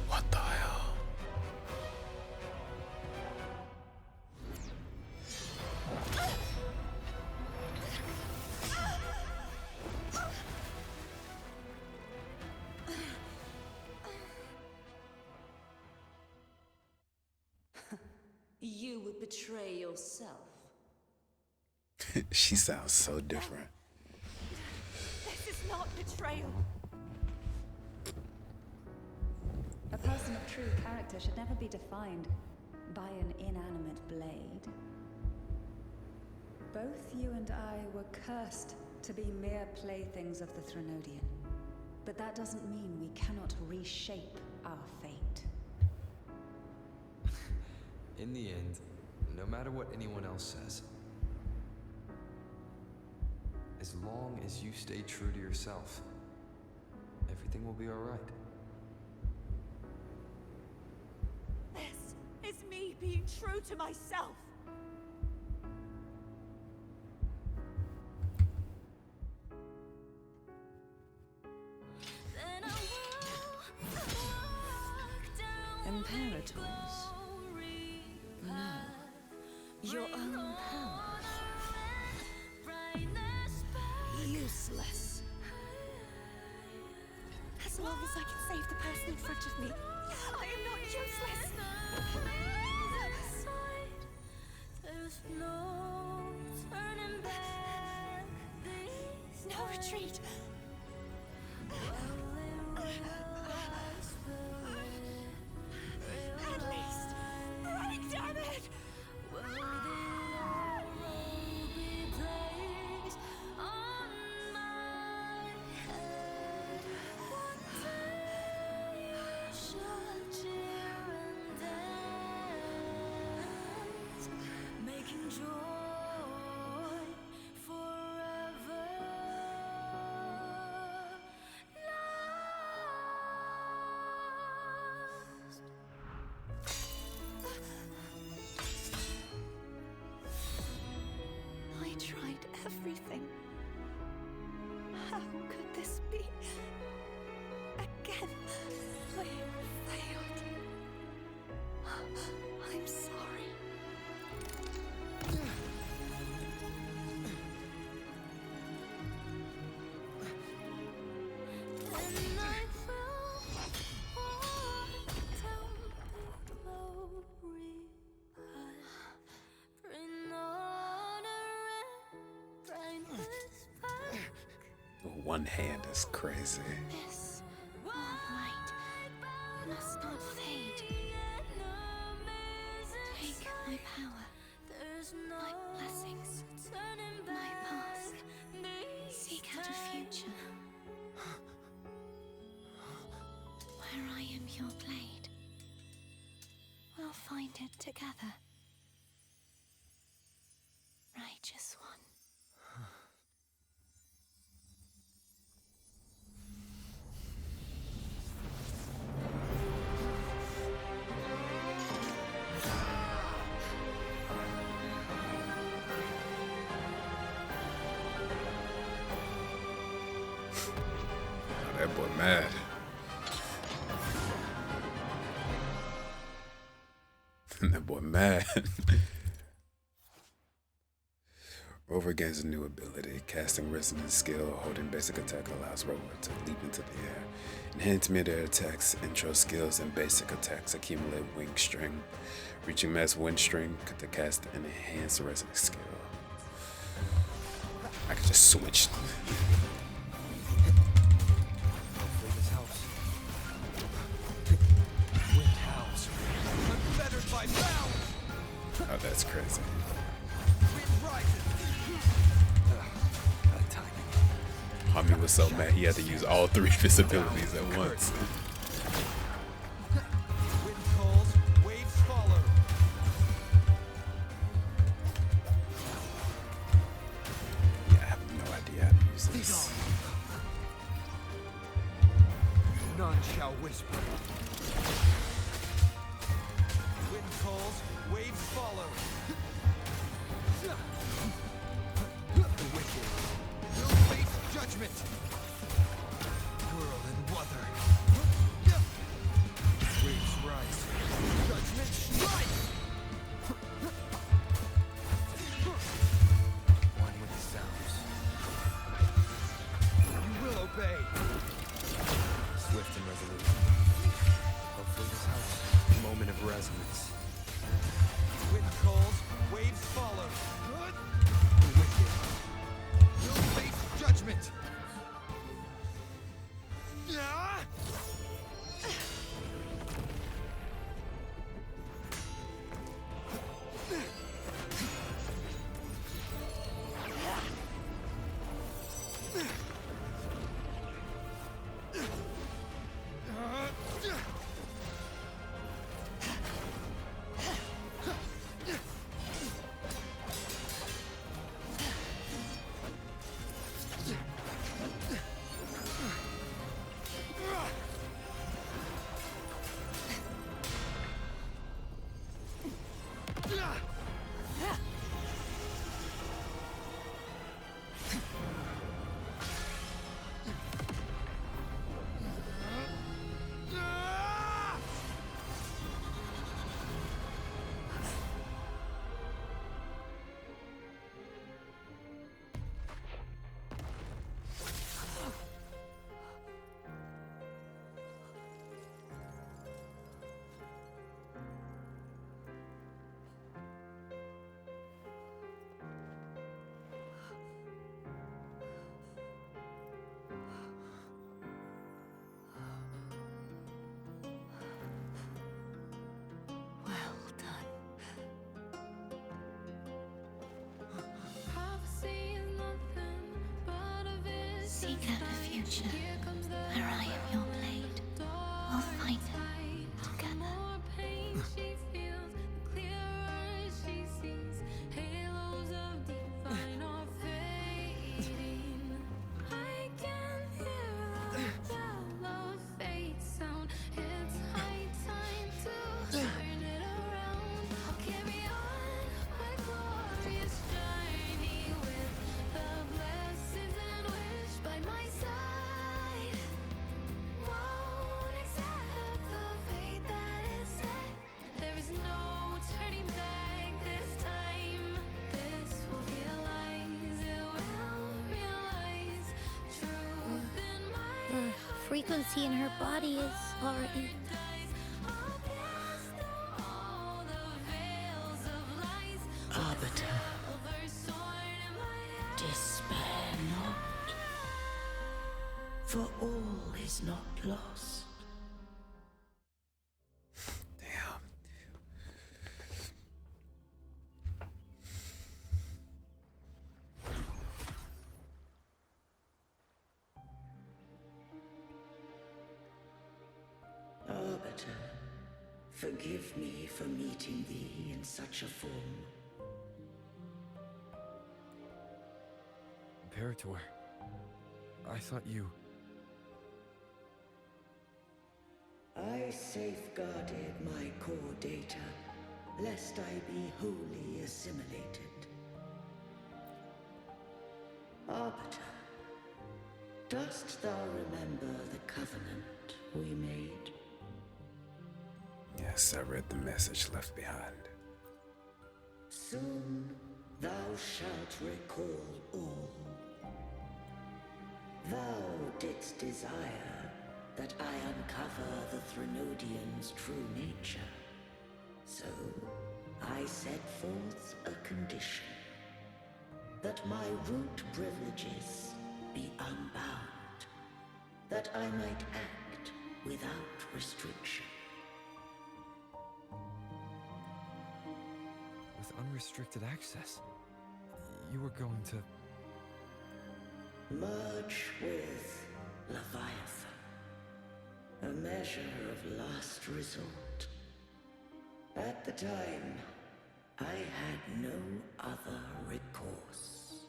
What the hell? You would betray yourself. She sounds so different. This is not betrayal. A person of true character should never be defined by an inanimate blade. Both you and I were cursed to be mere playthings of the Threnodian. But that doesn't mean we cannot reshape our fate. In the end, no matter what anyone else says, as long as you stay true to yourself, everything will be all right. This is me being true to myself. Imperators. No. Your own power. Useless. As long as I can save the person in front of me, I am not useless. No retreat. At least, running, damn it! Making joy forever last. I tried everything. How could this be? Again, I failed. I'm sorry. And I fell down glory path. Bring honor and brightness back. One hand is crazy. This light must not fade. Take my power, my blessings, my path. Seek out a future where I am your blade. We'll find it together. Righteous one. boy mad. That boy mad. Rover gains a new ability. Casting resonance skill, holding basic attack allows Rover to leap into the air. Enhance mid-air attacks, intro skills, and basic attacks accumulate wing string. Reaching max wind string to cast an enhanced resonance skill. I can just switch. Hopefully this helps. Wind howls. Unfettered by bound. Oh, that's crazy. Wind rises. Bad timing. Hami was so mad he had to use all three of his abilities at once. Wind calls, waves follow. Yeah, I have no idea how to use this. None shall whisper. Wind calls, waves follow. The wicked will face judgment. Whirl and wuther. Waves rise. Judgment strikes. One with the sounds. You will obey. Swift and resolute. Hopefully this helps. Moment of resonance. Wind calls, waves follow. The wicked will face judgment. Ah! Seek out a future where I am your blade. We'll fight it together. Frequency in her body is already. Arbiter, despair not, for all is not lost. Damn. Arbiter, forgive me for meeting thee in such a form. Imperator, I thought you... I safeguarded my core data, lest I be wholly assimilated. Arbiter, Dost thou remember the covenant we made? Yes, I read the message left behind. Soon thou shalt recall all. Thou didst desire that I uncover the Threnodian's true nature. So I set forth a condition. That my root privileges be unbound. That I might act without restriction. With unrestricted access, you were going to... Merge with Leviathan. A measure of last resort. At the time, I had no other recourse.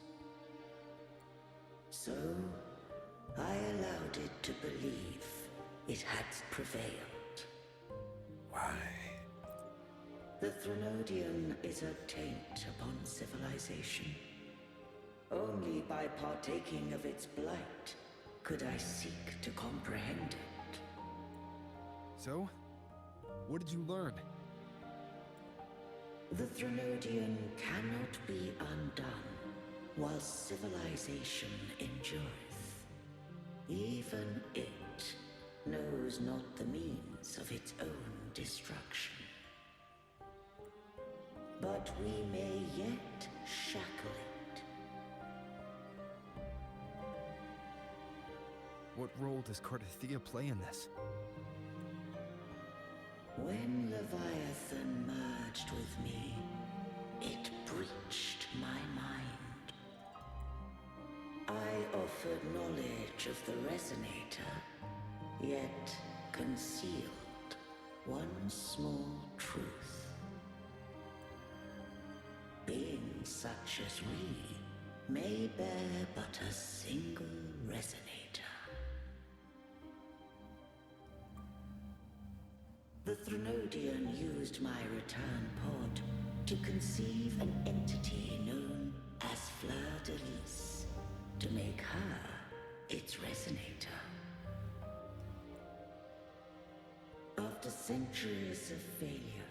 So, I allowed it to believe it had prevailed. Why? The Threnodian is a taint upon civilization. Only by partaking of its blight could I seek to comprehend it. So? What did you learn? The Threnodian cannot be undone while civilization endureth. Even it knows not the means of its own destruction. But we may yet shackle it. What role does Cardathia play in this? When Leviathan merged with me, it breached my mind. I offered knowledge of the Resonator, yet concealed one small truth. Beings such as we may bear but a single Resonator. The Threnodian used my return pod to conceive an entity known as Fleur de Lis, to make her its Resonator. After centuries of failure,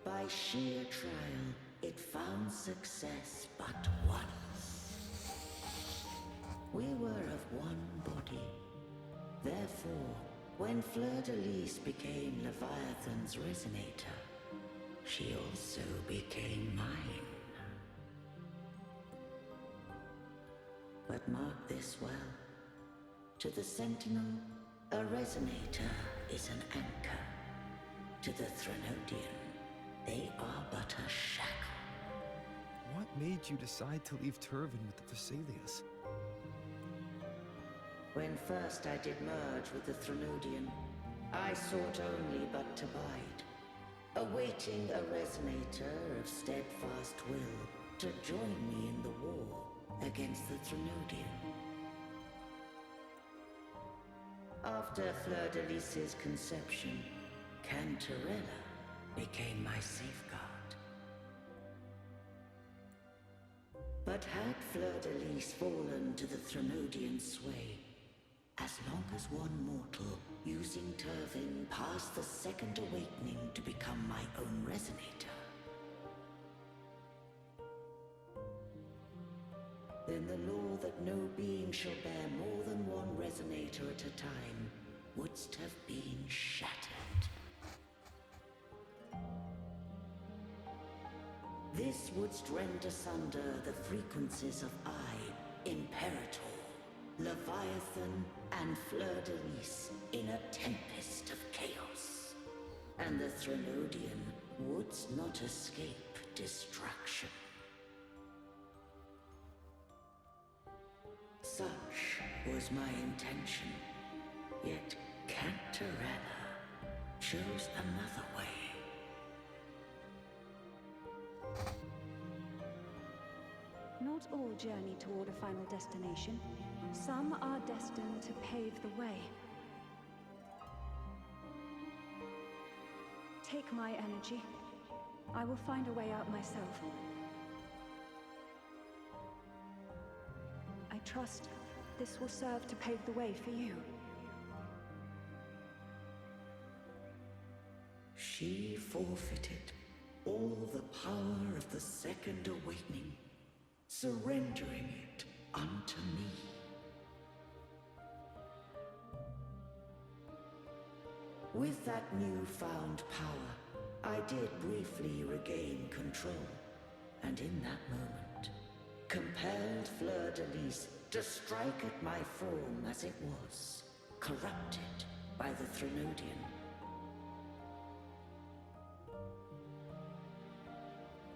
by sheer trial, it found success but once. We were of one body. Therefore, when Fleur de Lis became Leviathan's Resonator, she also became mine. But mark this well. To the Sentinel, a Resonator is an anchor. To the Threnodian, they are but a shackle. What made you decide to leave Turvin with the Vesalius? When first I did merge with the Threnodian, I sought only but to bide, awaiting a Resonator of steadfast will to join me in the war against the Threnodian. After Fleur de Lis's conception, Canterella became my safeguard. But had Fleur de Lis fallen to the Threnodian sway, as long as one mortal using Turvin passed the second awakening to become my own Resonator, then the law that no being shall bear more than one Resonator at a time wouldst have been shattered. This wouldst rend asunder the frequencies of I, Imperator, Leviathan, and Fleur de Lis in a tempest of chaos. And the Threnodian wouldst not escape destruction. Such was my intention, yet Canterella chose another way. Not all journey toward a final destination. Some are destined to pave the way. Take my energy. I will find a way out myself. I trust this will serve to pave the way for you. She forfeited all the power of the Second Awakening, surrendering it unto me. With that newfound power, I did briefly regain control, and in that moment, compelled Fleur-de-Lis to strike at my form as it was, corrupted by the Threnodian.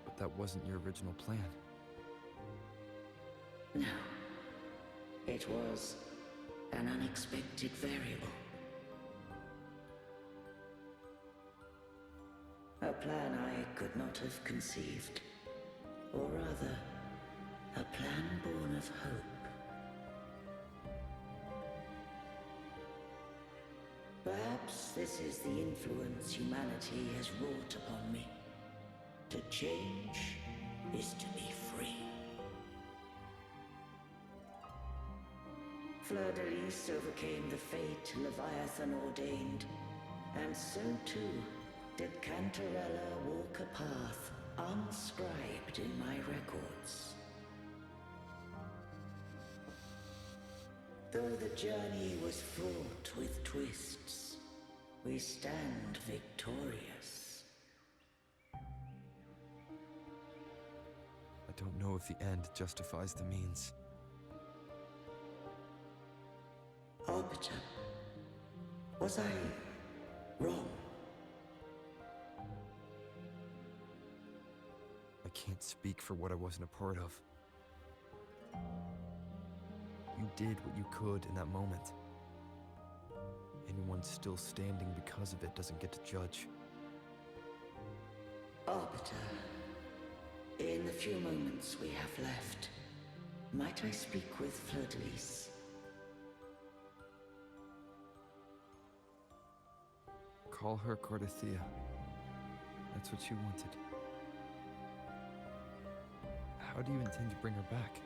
But that wasn't your original plan. No. It was an unexpected variable. A plan I could not have conceived. Or rather, a plan born of hope. Perhaps this is the influence humanity has wrought upon me. To change is to be free. Fleur-de-Lis overcame the fate Leviathan ordained, and so too did Canterella walk a path unscribed in my records. Though the journey was fraught with twists, we stand victorious. I don't know if the end justifies the means. Arbiter, was I wrong? I can't speak for what I wasn't a part of. You did what you could in that moment. Anyone still standing because of it doesn't get to judge. Arbiter, in the few moments we have left, might I speak with Fleur-de-Lis? Call her Cardathea. That's what she wanted. How do you intend to bring her back?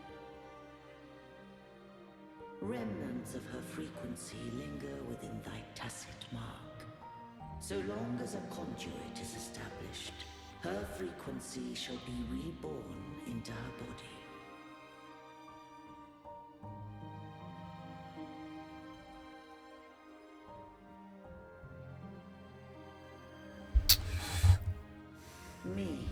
Remnants of her frequency linger within thy tacit mark. So long as a conduit is established, her frequency shall be reborn into her body. Me.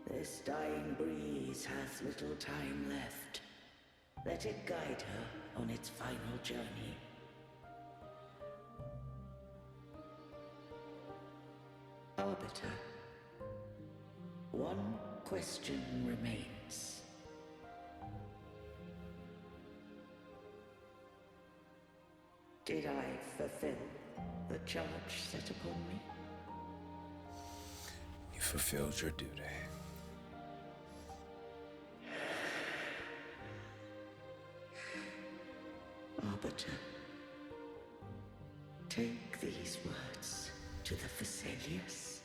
This dying breeze hath little time left. Let it guide her on its final journey. Arbiter, one question remains. Did I fulfill the charge set upon me? You fulfilled your duty. Arbiter, take these words to the Phasaelius.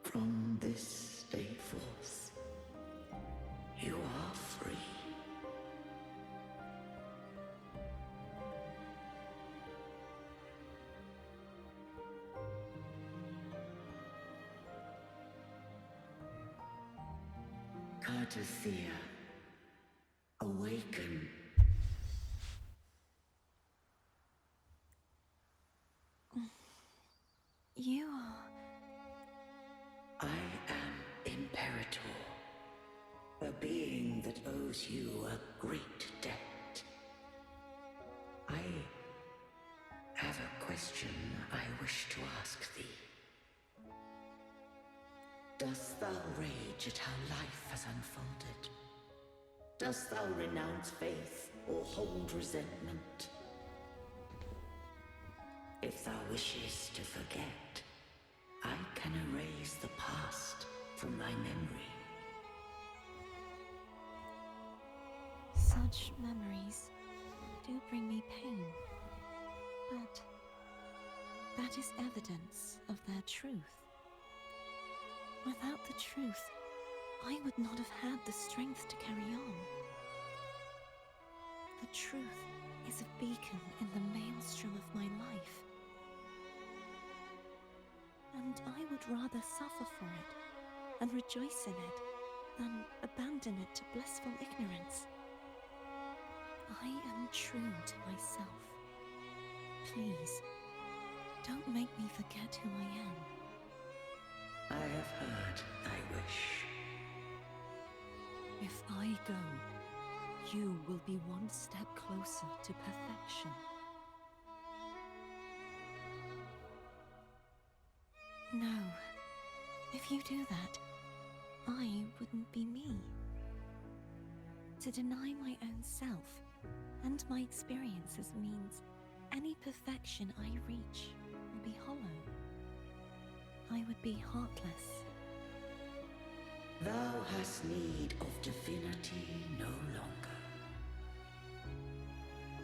From this day forth, you are free. Cardathea, awaken. You are... I am Imperator, a being that owes you a great debt. I have a question I wish to ask thee. Dost thou rage at how life has unfolded? Dost thou renounce faith or hold resentment? If thou wishes to forget, I can erase the past from thy memory. Such memories do bring me pain. But that is evidence of their truth. Without the truth, I would not have had the strength to carry on. The truth is a beacon in the maelstrom of my life. And I would rather suffer for it and rejoice in it than abandon it to blissful ignorance. I am true to myself. Please, don't make me forget who I am. I have heard thy wish. If I go, you will be one step closer to perfection. No, if you do that, I wouldn't be me. To deny my own self and my experiences means any perfection I reach will be hollow. I would be heartless. Thou hast need of divinity no longer.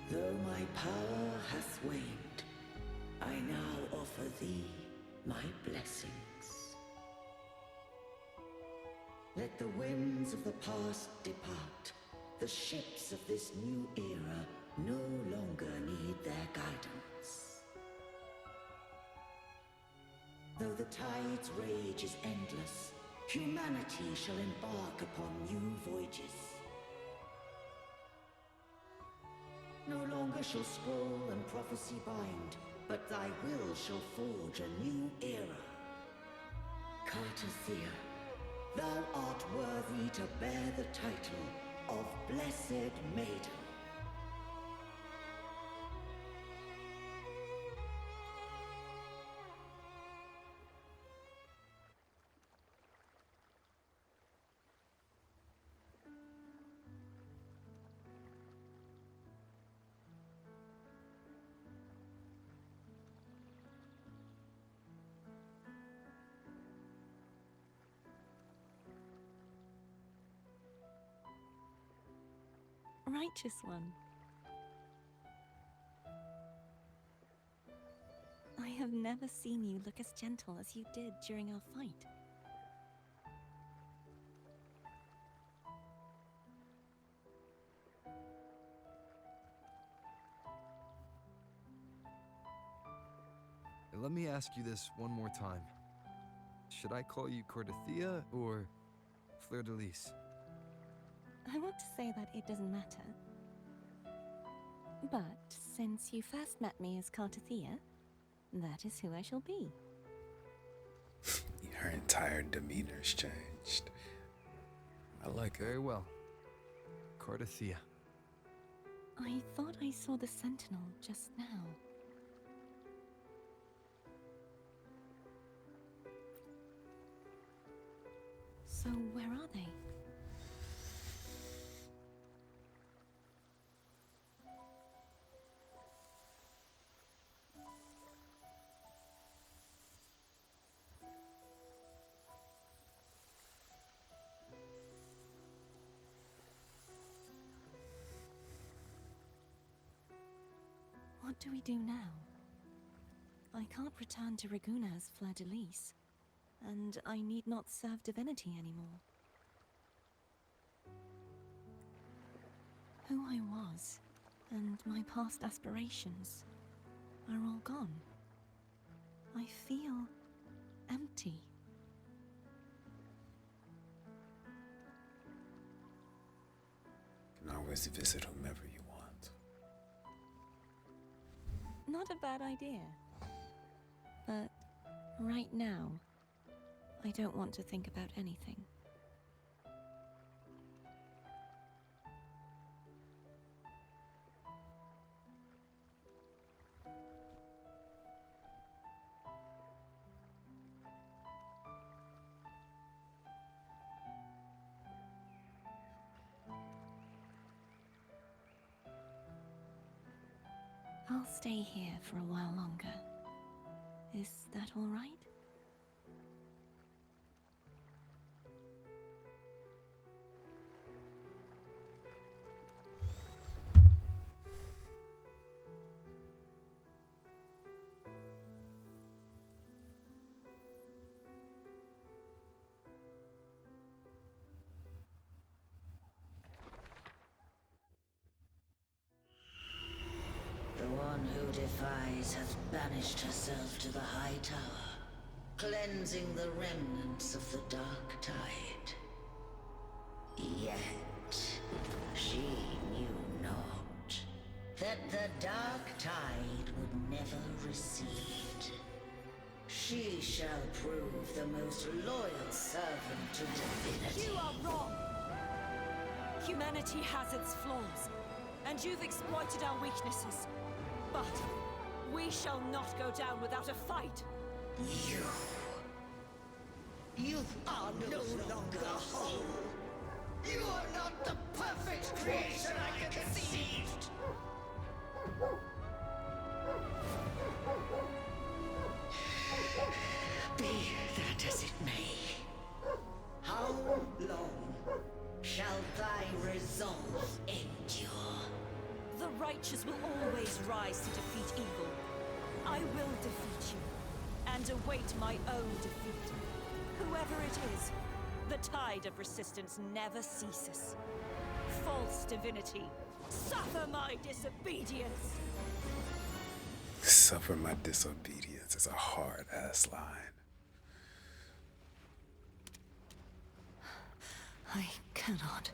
Though my power hath waned, I now offer thee my blessings. Let the winds of the past depart. The ships of this new era no longer need their guidance. Though the tide's rage is endless, humanity shall embark upon new voyages. No longer shall scroll and prophecy bind, but thy will shall forge a new era. Canterella, thou art worthy to bear the title of Blessed Maiden. Righteous one. I have never seen you look as gentle as you did during our fight. Let me ask you this one more time. Should I call you Cordelia or Fleur de Lis? I want to say that it doesn't matter. But since you first met me as Canterella, that is who I shall be. Her entire demeanor's changed. I like it. Very well. Cordelia. I thought I saw the Sentinel just now. So where are they? What do we do now? I can't return to Raguna as Fleur de Lis, and I need not serve divinity anymore. Who I was, and my past aspirations, are all gone. I feel empty. You can always visit whomever you want. Not a bad idea. But right now, I don't want to think about anything. I'll stay here for a while longer. Is that all right? to the High Tower, cleansing the remnants of the Dark Tide. Yet, she knew not that the Dark Tide would never recede. She shall prove the most loyal servant to divinity. You are wrong! Humanity has its flaws, and you've exploited our weaknesses. But we shall not go down without a fight! You are no longer whole! You are not the perfect creation I conceived! Be that as it may, how long shall thy resolve endure? The righteous will always rise to defeat evil. I will defeat you, and await my own defeat. Whoever it is, the tide of resistance never ceases. False divinity, suffer my disobedience! Suffer my disobedience is a hard-ass line. I cannot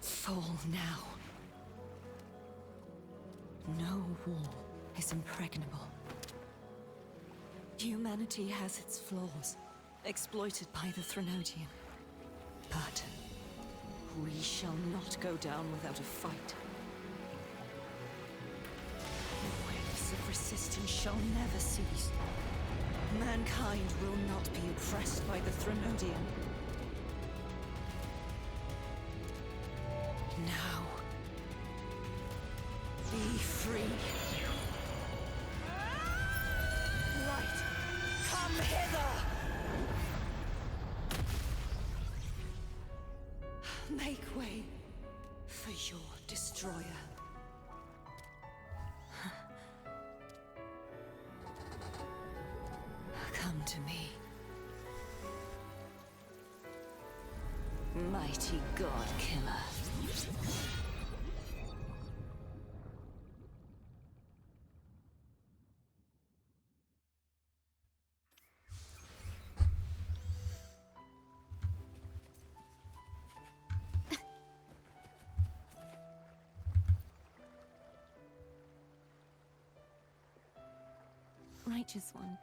fall now. No wall is impregnable. Humanity has its flaws, exploited by the Threnodian. But we shall not go down without a fight. The waves of resistance shall never cease. Mankind will not be oppressed by the Threnodian. Now, be free. Light, come hither! Make way for your destroyer. Come to me. Mighty God Killer. Righteous One,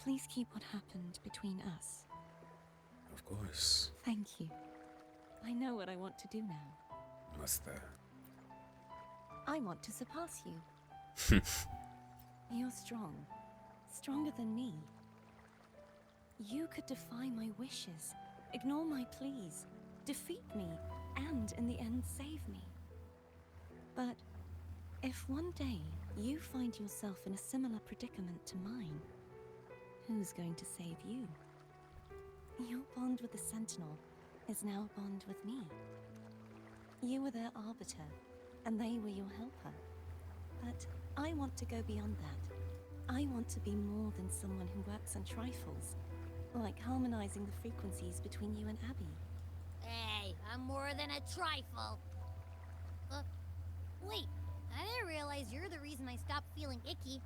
please keep what happened between us. Of course. Thank you. I know what I want to do now. What's that? I want to surpass you. You're strong. Stronger than me. You could defy my wishes, ignore my pleas, defeat me, and in the end save me. But if one day you find yourself in a similar predicament to mine, who's going to save you? Your bond with the Sentinel is now a bond with me. You were their arbiter, and they were your helper. But I want to go beyond that. I want to be more than someone who works on trifles, like harmonizing the frequencies between you and Abby. Hey, I'm more than a trifle. Wait, I didn't realize you're the reason I stopped feeling icky.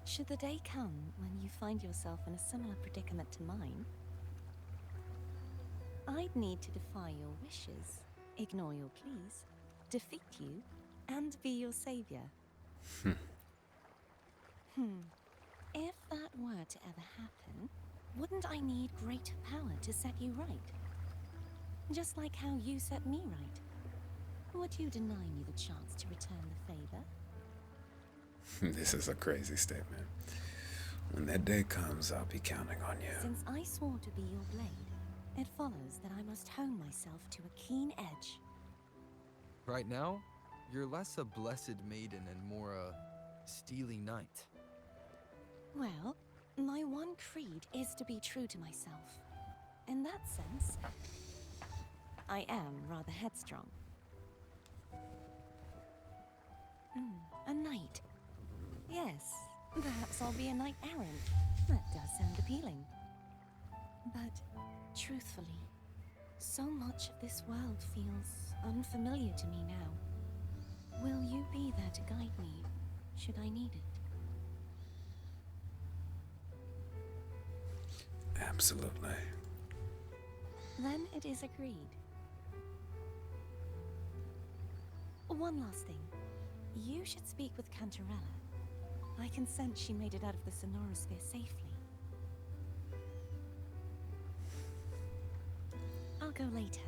Should the day come when you find yourself in a similar predicament to mine, I'd need to defy your wishes, ignore your pleas, defeat you, and be your savior. If that were to ever happen, wouldn't I need greater power to set you right? Just like how you set me right. Would you deny me the chance to return the favor? This is a crazy statement. When that day comes, I'll be counting on you. Since I swore to be your blade, it follows that I must hone myself to a keen edge. Right now, you're less a blessed maiden and more a steely knight. Well, my one creed is to be true to myself. In that sense, I am rather headstrong. A knight. Yes, perhaps I'll be a knight errant. That does sound appealing. But, truthfully, so much of this world feels unfamiliar to me now. Will you be there to guide me, should I need it? Absolutely. Then it is agreed. One last thing. You should speak with Canterella. I can sense she made it out of the Sonorosphere safely. I'll go later.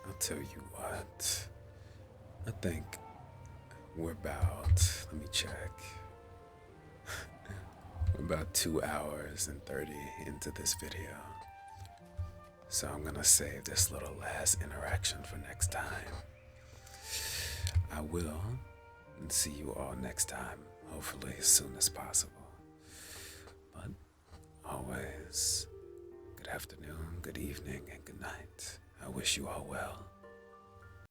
I'll tell you what. I think we're about, let me check. We're about 2 hours and 30 into this video. So I'm gonna save this little last interaction for next time. I will see you all next time, hopefully as soon as possible. But always, good afternoon, good evening, and good night. I wish you all well.